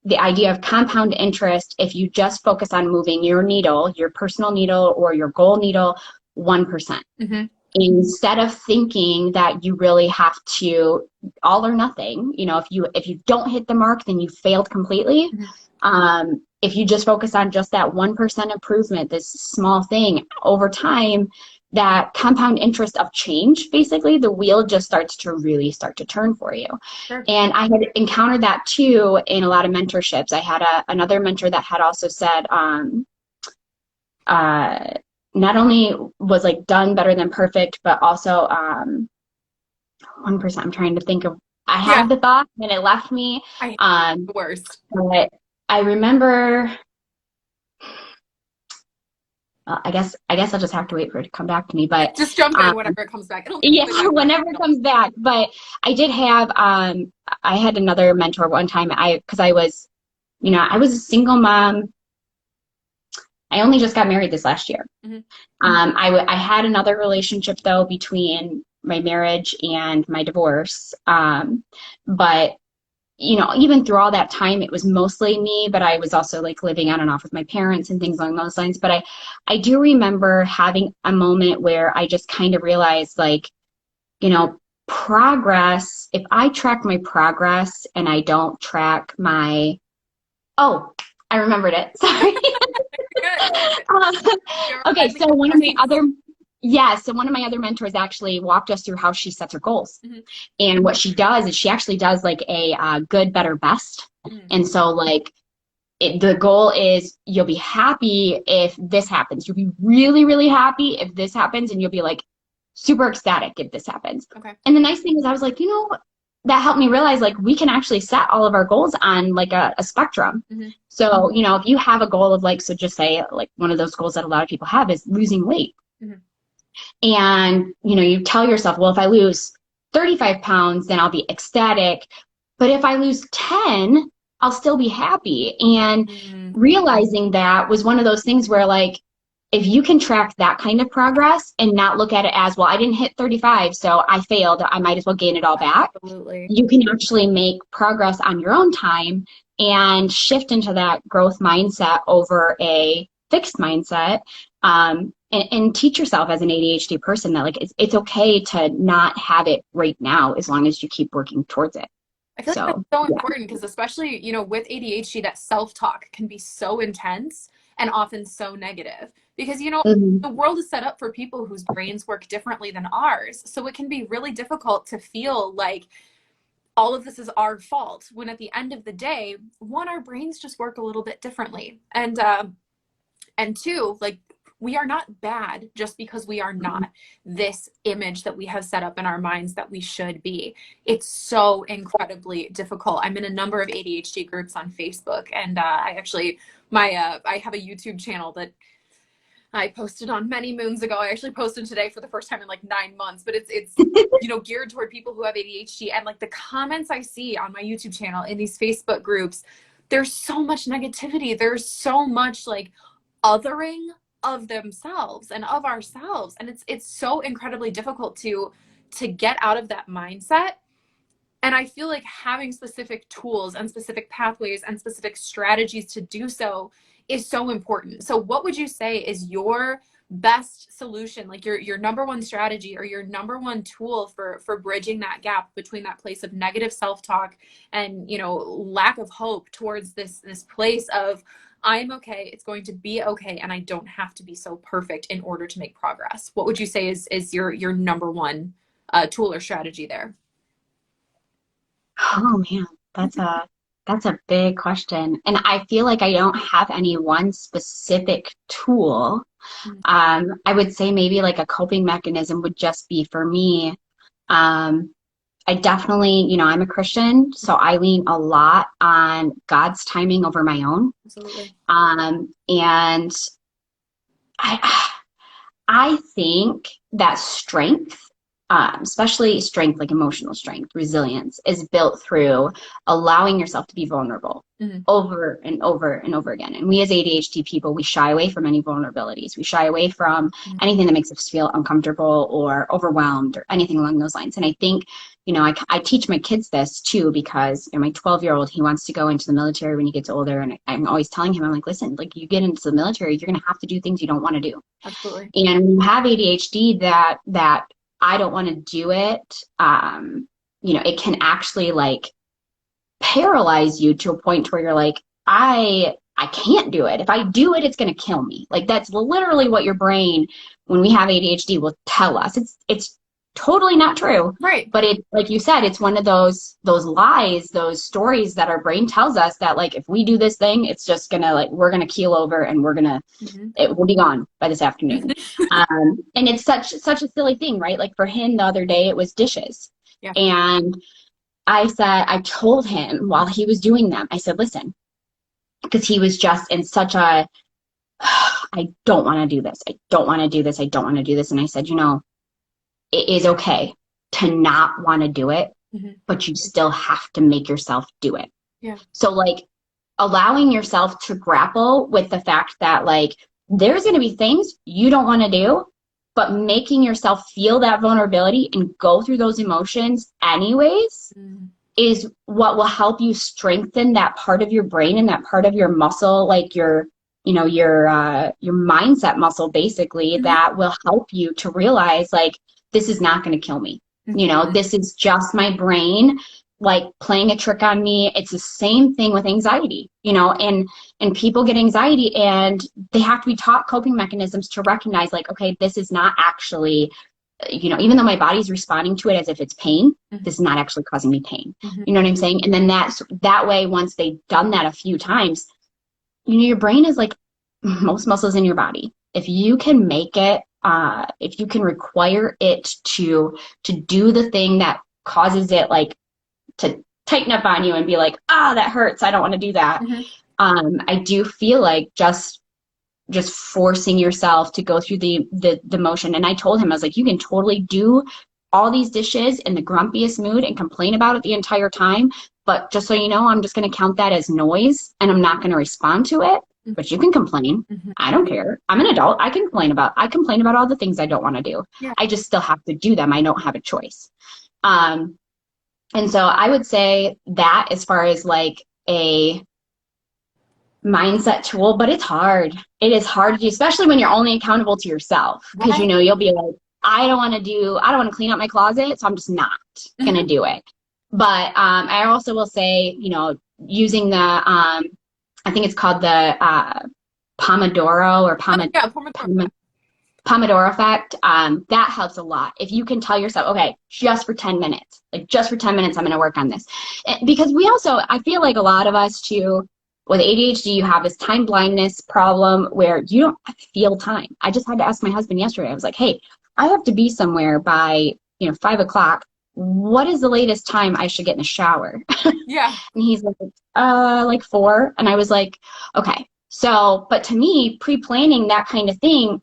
the idea of compound interest. If you just focus on moving your needle, your personal needle or your goal needle, 1%. Mm-hmm. Instead of thinking that you really have to all or nothing, if you don't hit the mark, then you failed completely. If you just focus on just that 1% improvement, this small thing over time, that compound interest of change, basically the wheel just starts to really start to turn for you. Sure. And I had encountered that too in a lot of mentorships. I had another mentor that had also said, not only was like done better than perfect, but also 1%. I'm trying to think of, I Yeah. had the thought and it left me. I hate the worst. But I remember, I guess I'll just have to wait for it to come back to me. But Just jump in whenever it comes back. yeah, whenever it comes back. But I did have, I had another mentor one time. Because I was a single mom. I only just got married this last year. Mm-hmm. I had another relationship though between my marriage and my divorce. But even through all that time, it was mostly me, but I was also like living on and off with my parents and things along those lines. But I do remember having a moment where I just kind of realized like, progress, if I track my progress and I don't track I remembered it. Sorry. Okay, so one of my other mentors actually walked us through how she sets her goals. Mm-hmm. And what she does is she actually does like a good, better, best. Mm-hmm. And so like the goal is you'll be happy if this happens. You'll be really, really happy if this happens, and you'll be like super ecstatic if this happens. Okay. And the nice thing is I was like, that helped me realize like we can actually set all of our goals on like a spectrum. Mm-hmm. So, if you have a goal of like, so just say like one of those goals that a lot of people have is losing weight. Mm-hmm. And, you tell yourself, well, if I lose 35 pounds, then I'll be ecstatic. But if I lose 10, I'll still be happy. And realizing that was one of those things where like, if you can track that kind of progress and not look at it as, well, I didn't hit 35, so I failed, I might as well gain it all back. Absolutely. You can actually make progress on your own time and shift into that growth mindset over a fixed mindset. And teach yourself as an ADHD person that like it's okay to not have it right now as long as you keep working towards it. I feel like that's so important because especially, with ADHD, that self-talk can be so intense and often so negative because, the world is set up for people whose brains work differently than ours. So it can be really difficult to feel like all of this is our fault when at the end of the day, one, our brains just work a little bit differently. And two, like, we are not bad just because we are not this image that we have set up in our minds that we should be. It's so incredibly difficult. I'm in a number of ADHD groups on Facebook, and I actually, I have a YouTube channel that I posted on many moons ago. I actually posted today for the first time in like 9 months, but it's geared toward people who have ADHD, and like the comments I see on my YouTube channel in these Facebook groups, there's so much negativity. There's so much like othering of themselves and of ourselves, and it's so incredibly difficult to get out of that mindset. And I feel like having specific tools and specific pathways and specific strategies to do so is so important. So what would you say is your best solution, like your number one strategy or your number one tool for bridging that gap between that place of negative self-talk and lack of hope towards this place of I'm okay, it's going to be okay, and I don't have to be so perfect in order to make progress? What would you say is your number one tool or strategy there? Oh man, that's a big question. And I feel like I don't have any one specific tool. I would say maybe like a coping mechanism would just be for me. I definitely, I'm a Christian, so I lean a lot on God's timing over my own. Absolutely. And I think that strength, especially strength, like emotional strength, resilience, is built through allowing yourself to be vulnerable over and over and over again. And we as ADHD people, we shy away from any vulnerabilities. We shy away from anything that makes us feel uncomfortable or overwhelmed or anything along those lines. And I think, I teach my kids this too, because my 12-year-old, he wants to go into the military when he gets older. And I'm always telling him, I'm like, listen, like you get into the military, you're going to have to do things you don't want to do. Absolutely. And when you have ADHD that I don't want to do it, it can actually like paralyze you to a point where you're like, I can't do it. If I do it, it's going to kill me. Like that's literally what your brain, when we have ADHD, will tell us. It's totally not true. Right. But it, like you said, it's one of those lies, those stories that our brain tells us that like, if we do this thing, it's just going to like, we're going to keel over and we're going to, it will be gone by this afternoon. And it's such a silly thing, right? Like for him the other day, it was dishes. Yeah. And I told him while he was doing them, I said, listen, because he was just in such a, I don't want to do this. I don't want to do this. I don't want to do this. And I said, it is okay to not want to do it, but you still have to make yourself do it. Yeah. So like allowing yourself to grapple with the fact that like, there's going to be things you don't want to do, but making yourself feel that vulnerability and go through those emotions anyways is what will help you strengthen that part of your brain and that part of your muscle, like your mindset muscle, basically, that will help you to realize like, this is not going to kill me. This is just my brain like playing a trick on me. It's the same thing with anxiety, you know, and people get anxiety and they have to be taught coping mechanisms to recognize like, okay, this is not actually, you know, even though my body's responding to it as if it's pain, this is not actually causing me pain. You know what I'm saying? And then that way, once they've done that a few times, you know, your brain is like most muscles in your body. If you can make it, if you can require it to do the thing that causes it like to tighten up on you and be like, that hurts, I don't want to do that. I do feel like just forcing yourself to go through the motion. And I told him, I was like, you can totally do all these dishes in the grumpiest mood and complain about it the entire time, but just so you know, I'm just going to count that as noise and I'm not going to respond to it. But you can complain. I don't care. I'm an adult. I complain about all the things I don't want to do. I just still have to do them. I don't have a choice. And so I would say that as far as like a mindset tool, but it's hard. It is hard to do, especially when you're only accountable to yourself, because you know, you'll be like, I don't want to clean up my closet, so I'm just not going to do it. But I also will say, you know, using the, I think it's called the Pomodoro or Pomodoro effect. That helps a lot. If you can tell yourself, okay, just for 10 minutes, I'm going to work on this. Because I feel like a lot of us too, with ADHD, you have this time blindness problem where you don't feel time. I just had to ask my husband yesterday. I was like, hey, I have to be somewhere by, 5 o'clock. What is the latest time I should get in the shower? Yeah. And he's like 4. And I was like, okay. So, but to me, pre-planning that kind of thing,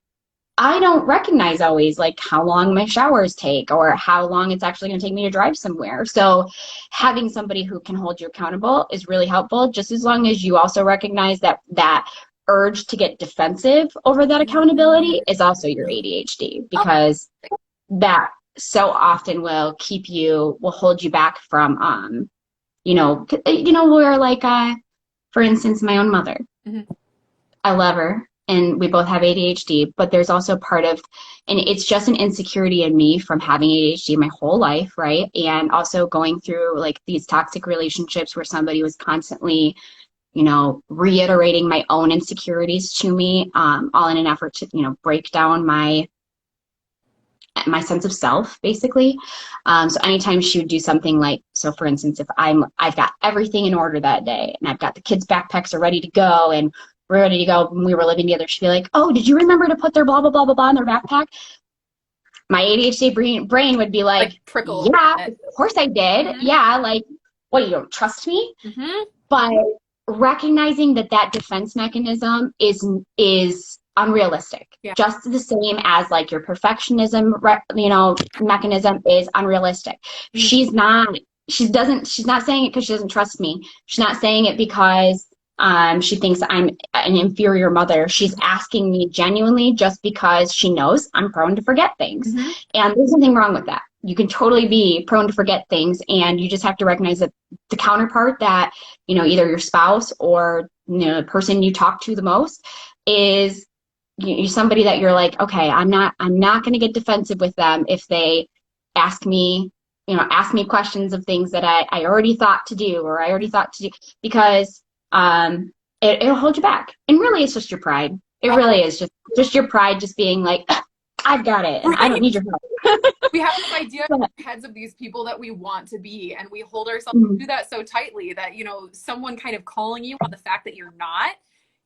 I don't recognize always like how long my showers take or how long it's actually going to take me to drive somewhere. So having somebody who can hold you accountable is really helpful, just as long as you also recognize that urge to get defensive over that accountability is also your ADHD, because that so often will hold you back from, where like, for instance, my own mother, I love her and we both have ADHD, but there's also and it's just an insecurity in me from having ADHD my whole life, right? And also going through like these toxic relationships where somebody was constantly, reiterating my own insecurities to me, all in an effort to, break down my sense of self, basically. So anytime she would do something like, so for instance, if I've got everything in order that day and I've got the kids' backpacks are ready to go and we're ready to go when we were living together, she'd be like, oh, did you remember to put their blah, blah, blah, blah, blah in their backpack? My ADHD brain would be like yeah, of course I did. Yeah, like, what, you don't trust me? But recognizing that defense mechanism is unrealistic. Just the same as like your perfectionism, mechanism is unrealistic. She's not saying it because she doesn't trust me. She's not saying it because she thinks I'm an inferior mother. She's asking me genuinely just because she knows I'm prone to forget things. And there's nothing wrong with that. You can totally be prone to forget things, and you just have to recognize that the counterpart, that, either your spouse or, the person you talk to the most is somebody that you're like, okay, I'm not going to get defensive with them if they ask me questions of things that I already thought to do, or I already thought to do, because it'll hold you back. And really, it's just your pride. It really is just your pride, just being like, I've got it, and I don't need your help. We have this idea in our heads of these people that we want to be, and we hold ourselves to that so tightly that, someone kind of calling you on the fact that you're not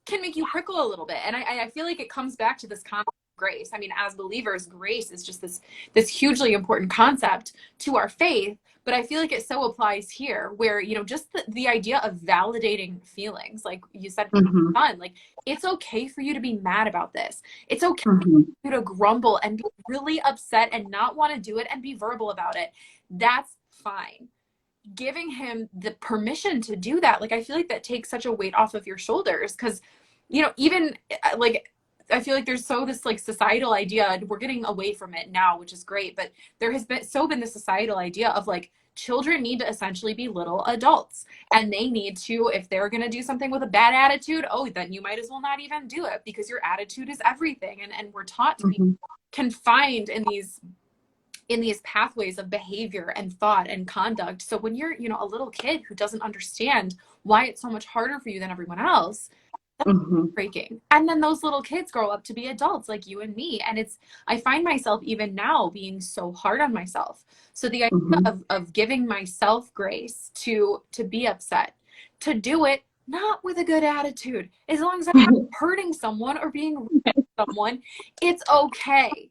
can make you prickle a little bit. And I feel like it comes back to this concept of grace. I mean, as believers, grace is just this hugely important concept to our faith. But I feel like it so applies here, where, just the idea of validating feelings, like you said, fun, like, it's okay for you to be mad about this. It's okay for you to grumble and be really upset and not want to do it and be verbal about it. That's fine. Giving him the permission to do that, like, I feel like that takes such a weight off of your shoulders, because, even like, I feel like there's this like societal idea, we're getting away from it now, which is great, but there has been the societal idea of like, children need to essentially be little adults, and they need to, if they're going to do something with a bad attitude, then you might as well not even do it, because your attitude is everything. And we're taught to be confined in these in these pathways of behavior and thought and conduct. So when you're, you know, a little kid who doesn't understand why it's so much harder for you than everyone else, that's breaking. And then those little kids grow up to be adults like you and me. And I find myself even now being so hard on myself. So the idea of giving myself grace to be upset, to do it not with a good attitude, as long as I'm not hurting someone or being rude to someone, it's okay.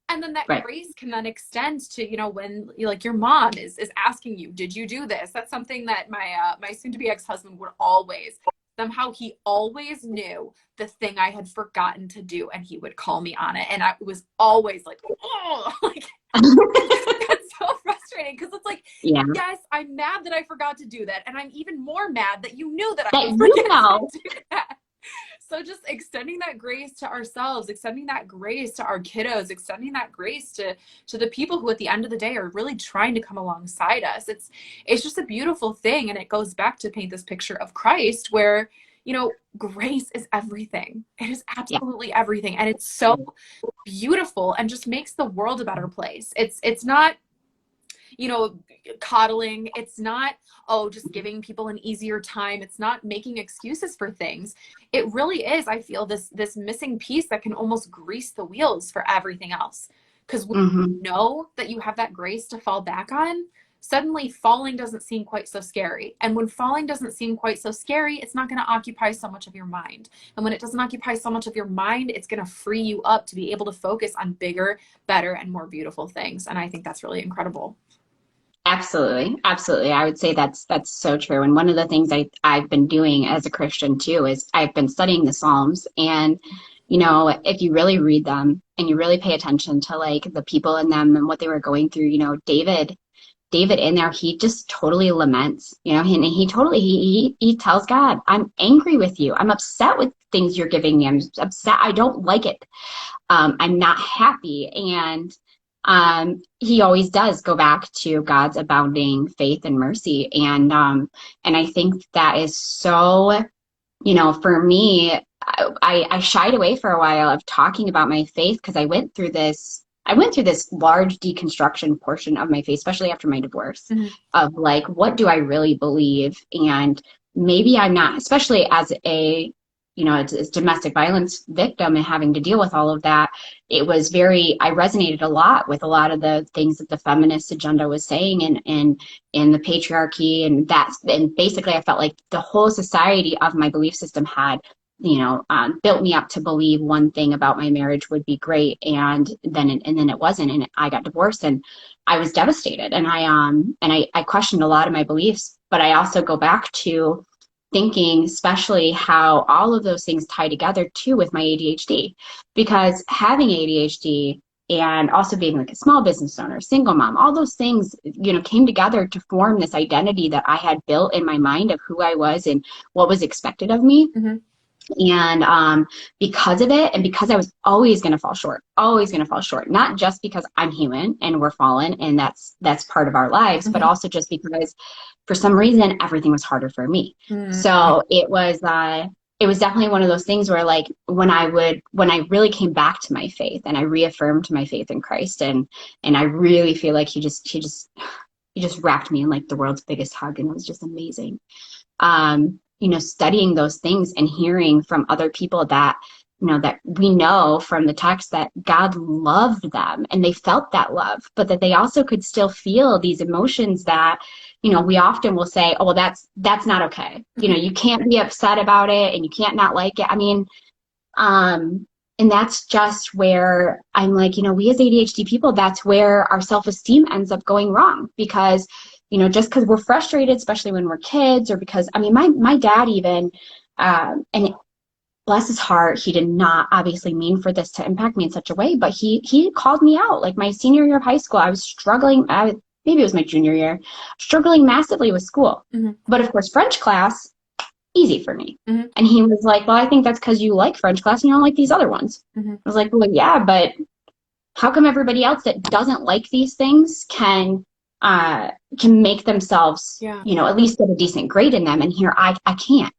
And then that grace can then extend to, you know, when like your mom is asking you, did you do this? That's something that my soon-to-be ex-husband would always, somehow he always knew the thing I had forgotten to do, and he would call me on it. And I was always like, oh, like, it's so frustrating because it's like, yes, I'm mad that I forgot to do that. And I'm even more mad that you knew that I forgot to do that. So just extending that grace to ourselves, extending that grace to our kiddos, extending that grace to the people who at the end of the day are really trying to come alongside us. It's just a beautiful thing. And it goes back to paint this picture of Christ where, you know, grace is everything. It is absolutely everything. And it's so beautiful and just makes the world a better place. It's not, you know, coddling. It's not, oh, just giving people an easier time. It's not making excuses for things. It really is, I feel, this missing piece that can almost grease the wheels for everything else. Because when you know that you have that grace to fall back on, suddenly falling doesn't seem quite so scary. And when falling doesn't seem quite so scary, it's not going to occupy so much of your mind. And when it doesn't occupy so much of your mind, it's going to free you up to be able to focus on bigger, better, and more beautiful things. And I think that's really incredible. Absolutely. Absolutely. I would say that's so true. And one of the things I've been doing as a Christian too is I've been studying the Psalms. And, you know, if you really read them and you really pay attention to like the people in them and what they were going through, you know, David in there, he just totally laments, you know, and he tells God, I'm angry with you. I'm upset with things you're giving me. I'm upset. I don't like it. I'm not happy. And he always does go back to God's abounding faith and mercy. And I think that is so, you know, for me, I shied away for a while of talking about my faith because I went through this large deconstruction portion of my faith, especially after my divorce, of like, what do I really believe? And maybe I'm not, especially as a, you know, as domestic violence victim and having to deal with all of that. It was I resonated a lot with a lot of the things that the feminist agenda was saying and the patriarchy and basically I felt like the whole society of my belief system had, you know, built me up to believe one thing about my marriage would be great. And then it wasn't. And I got divorced and I was devastated. And I questioned a lot of my beliefs, but I also go back to thinking especially how all of those things tie together too with my ADHD, because having ADHD and also being like a small business owner, single mom, all those things, you know, came together to form this identity that I had built in my mind of who I was and what was expected of me. And because of it, and because I was always going to fall short, not just because I'm human and we're fallen and that's part of our lives, but also just because for some reason, everything was harder for me. So it was definitely one of those things where like, when I really came back to my faith and I reaffirmed my faith in Christ and I really feel like he just wrapped me in like the world's biggest hug, and it was just amazing. You know, studying those things and hearing from other people that, you know, that we know from the text that God loved them and they felt that love, but that they also could still feel these emotions that, you know, we often will say, oh, well, that's not okay. You know, you can't be upset about it and you can't not like it. I mean, and that's just where I'm like, you know, we as ADHD people, that's where our self-esteem ends up going wrong, because you know, just because we're frustrated, especially when we're kids, or because, I mean, my dad even, and bless his heart, he did not obviously mean for this to impact me in such a way, but he called me out. Like my senior year of high school, I was struggling, maybe it was my junior year, struggling massively with school. But of course, French class, easy for me. And he was like, well, I think that's because you like French class and you don't like these other ones. I was like, well, yeah, but how come everybody else that doesn't like these things can make themselves, you know, at least get a decent grade in them, and here I can't.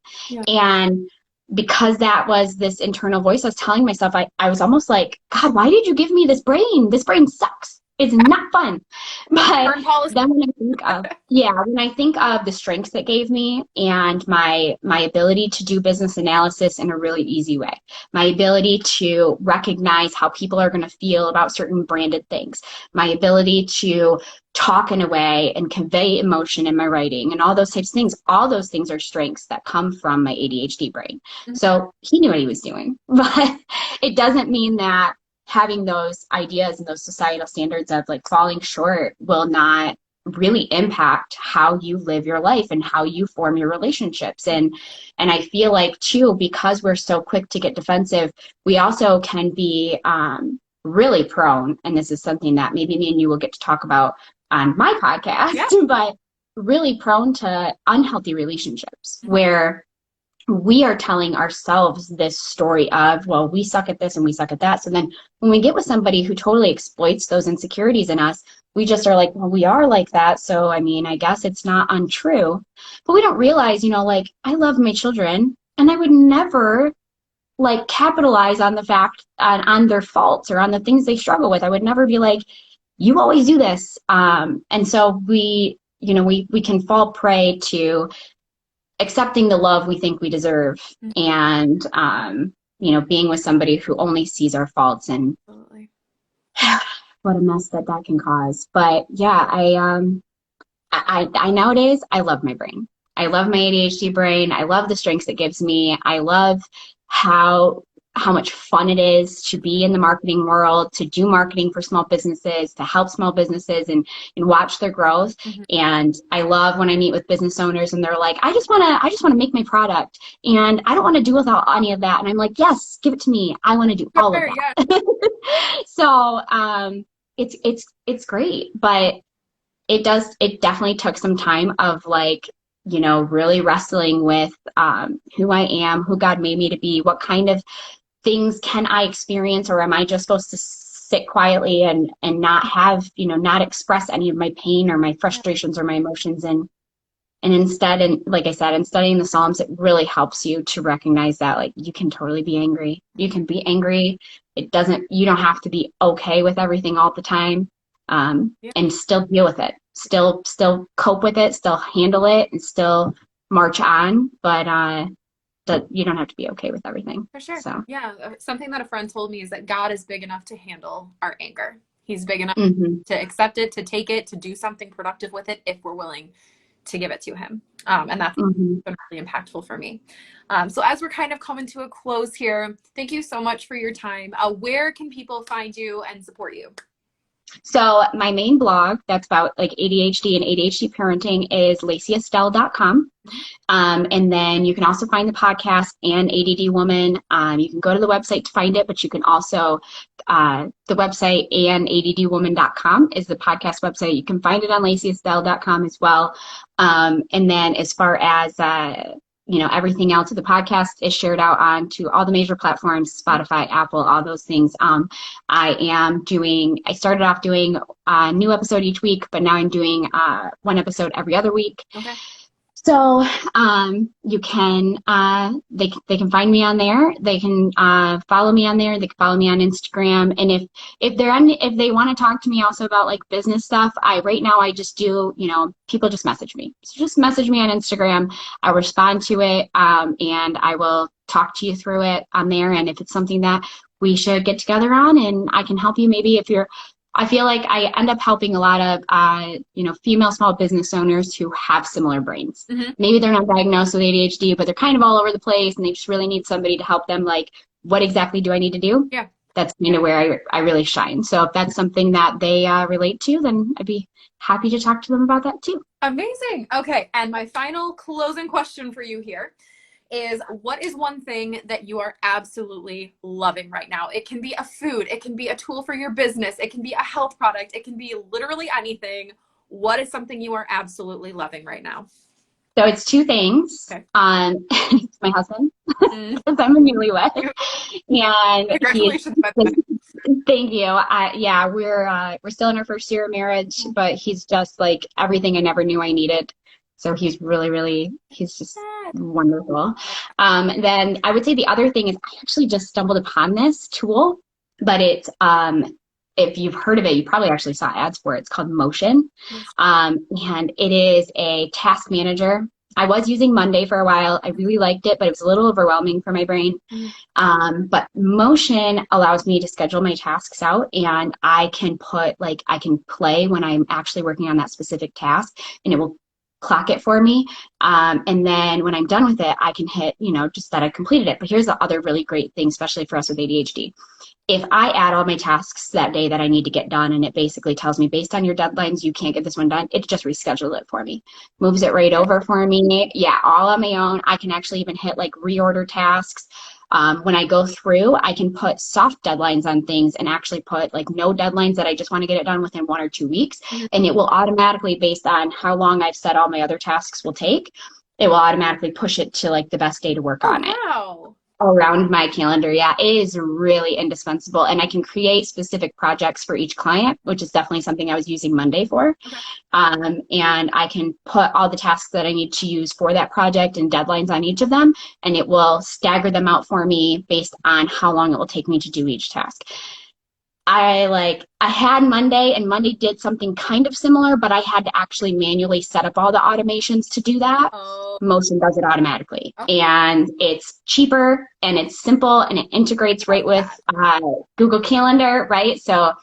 And because that was this internal voice I was telling myself, I was almost like, God, why did you give me this brain? This brain sucks. It's not fun. But Return policy. then when I think of the strengths that gave me and my ability to do business analysis in a really easy way, my ability to recognize how people are going to feel about certain branded things, my ability to talk in a way and convey emotion in my writing and all those types of things, all those things are strengths that come from my ADHD brain. Mhm. So he knew what he was doing, but it doesn't mean that having those ideas and those societal standards of like falling short will not really impact how you live your life and how you form your relationships. And I feel like too, because we're so quick to get defensive, we also can be really prone, and this is something that maybe me and you will get to talk about on my podcast, Yeah. but really prone to unhealthy relationships Mhm. where we are telling ourselves this story of, well, we suck at this and we suck at that. So then when we get with somebody who totally exploits those insecurities in us, we just are like, well, we are like that. So, I mean, I guess it's not untrue. But we don't realize, like, I love my children and I would never like capitalize on the fact on their faults or on the things they struggle with. I would never be like, you always do this. And so we can fall prey to accepting the love we think we deserve and being with somebody who only sees our faults, and Absolutely. what a mess that can cause. But yeah, I nowadays I love my brain. I love my ADHD brain. I love the strengths it gives me. I love how much fun it is to be in the marketing world, to do marketing for small businesses, to help small businesses and watch their growth. And I love when I meet with business owners and they're like, I just want to make my product and I don't want to do without any of that. And I'm like, yes, give it to me. I want to do all of that. Yeah. So it's great, but it definitely took some time of like, really wrestling with who I am, who God made me to be, what kind of things can I experience, or am I just supposed to sit quietly and not have, not express any of my pain or my frustrations or my emotions, and instead, and like I said, in studying the Psalms, it really helps you to recognize that like you can totally be angry. You can be angry. You don't have to be okay with everything all the time, and still deal with it, still cope with it, still handle it, and still march on. But that you don't have to be okay with everything. For sure. So Yeah. Something that a friend told me is that God is big enough to handle our anger. He's big enough to accept it, to take it, to do something productive with it if we're willing to give it to him. And that's been really impactful for me. So as we're kind of coming to a close here, thank you so much for your time. Where can people find you and support you? So my main blog that's about like ADHD and ADHD parenting is lacyestelle.com. And then you can also find the podcast and ADD Woman. You can go to the website to find it, but you can also, the website and addwoman.com is the podcast website. You can find it on lacyestelle.com as well. And then as far as, everything else of the podcast is shared out onto all the major platforms, Spotify, Apple, all those things. I started off doing a new episode each week, but now I'm doing one episode every other week. Okay. So you can they can find me on there. They can follow me on there. They can follow me on Instagram. And if they want to talk to me also about like business stuff, right now I just do, people just message me. So just message me on Instagram. I'll respond to it, and I will talk to you through it on there. And if it's something that we should get together on, and I can help you, maybe I feel like I end up helping a lot of, female small business owners who have similar brains. Maybe they're not diagnosed with ADHD, but they're kind of all over the place and they just really need somebody to help them. Like, what exactly do I need to do? Yeah. That's kind of where I really shine. So if that's something that they relate to, then I'd be happy to talk to them about that too. Amazing. Okay. And my final closing question for you here is, what is one thing that you are absolutely loving right now? It can be a food, it can be a tool for your business, it can be a health product, it can be literally anything. What is something you are absolutely loving right now? So it's two things. Okay. It's my husband, because I'm a newlywed, and congratulations. Thank you. We're still in our first year of marriage, but he's just like everything I never knew I needed. So he's he's just wonderful. Then I would say the other thing is I actually just stumbled upon this tool, but it's if you've heard of it, you probably actually saw ads for it. It's called Motion. And it is a task manager. I was using Monday for a while. I really liked it, but it was a little overwhelming for my brain. But Motion allows me to schedule my tasks out, and I can I can play when I'm actually working on that specific task, and it will clock it for me. And then when I'm done with it, I can hit, just that I completed it. But here's the other really great thing, especially for us with ADHD. If I add all my tasks that day that I need to get done, and it basically tells me based on your deadlines, you can't get this one done, it just reschedules it for me, moves it right over for me. Yeah, all on my own. I can actually even hit like reorder tasks. When I go through, I can put soft deadlines on things and actually put like no deadlines that I just want to get it done within 1 or 2 weeks. And it will automatically, based on how long I've said all my other tasks will take, it will automatically push it to like the best day to work on it. Wow. Around my calendar. Yeah, it is really indispensable. And I can create specific projects for each client, which is definitely something I was using Monday for. Okay. And I can put all the tasks that I need to use for that project and deadlines on each of them, and it will stagger them out for me based on how long it will take me to do each task. I had Monday, and Monday did something kind of similar, but I had to actually manually set up all the automations to do that. Oh. Motion does it automatically. Okay. And it's cheaper, and it's simple, and it integrates right with Google Calendar, right? So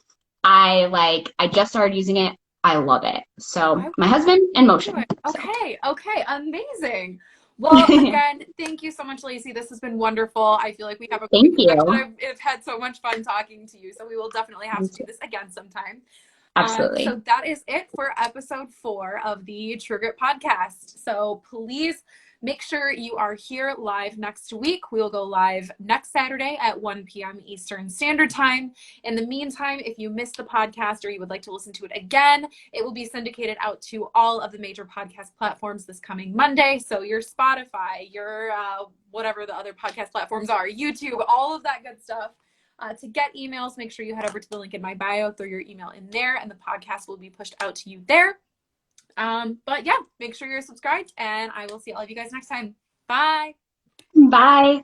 I just started using it. I love it. So my husband and Motion. Okay. Okay. Amazing. Well, again, thank you so much, Lacy. This has been wonderful. I feel like we have a great connection. I've had so much fun talking to you. So we will definitely have to do this again sometime. Absolutely. So that is it for episode 4 of the True Grit podcast. So please make sure you are here live next week. We will go live next Saturday at 1 p.m. Eastern Standard Time. In the meantime, if you missed the podcast or you would like to listen to it again, it will be syndicated out to all of the major podcast platforms this coming Monday. So your Spotify, your whatever the other podcast platforms are, YouTube, all of that good stuff. To get emails, make sure you head over to the link in my bio, throw your email in there, and the podcast will be pushed out to you there. But yeah, make sure you're subscribed, and I will see all of you guys next time. Bye. Bye.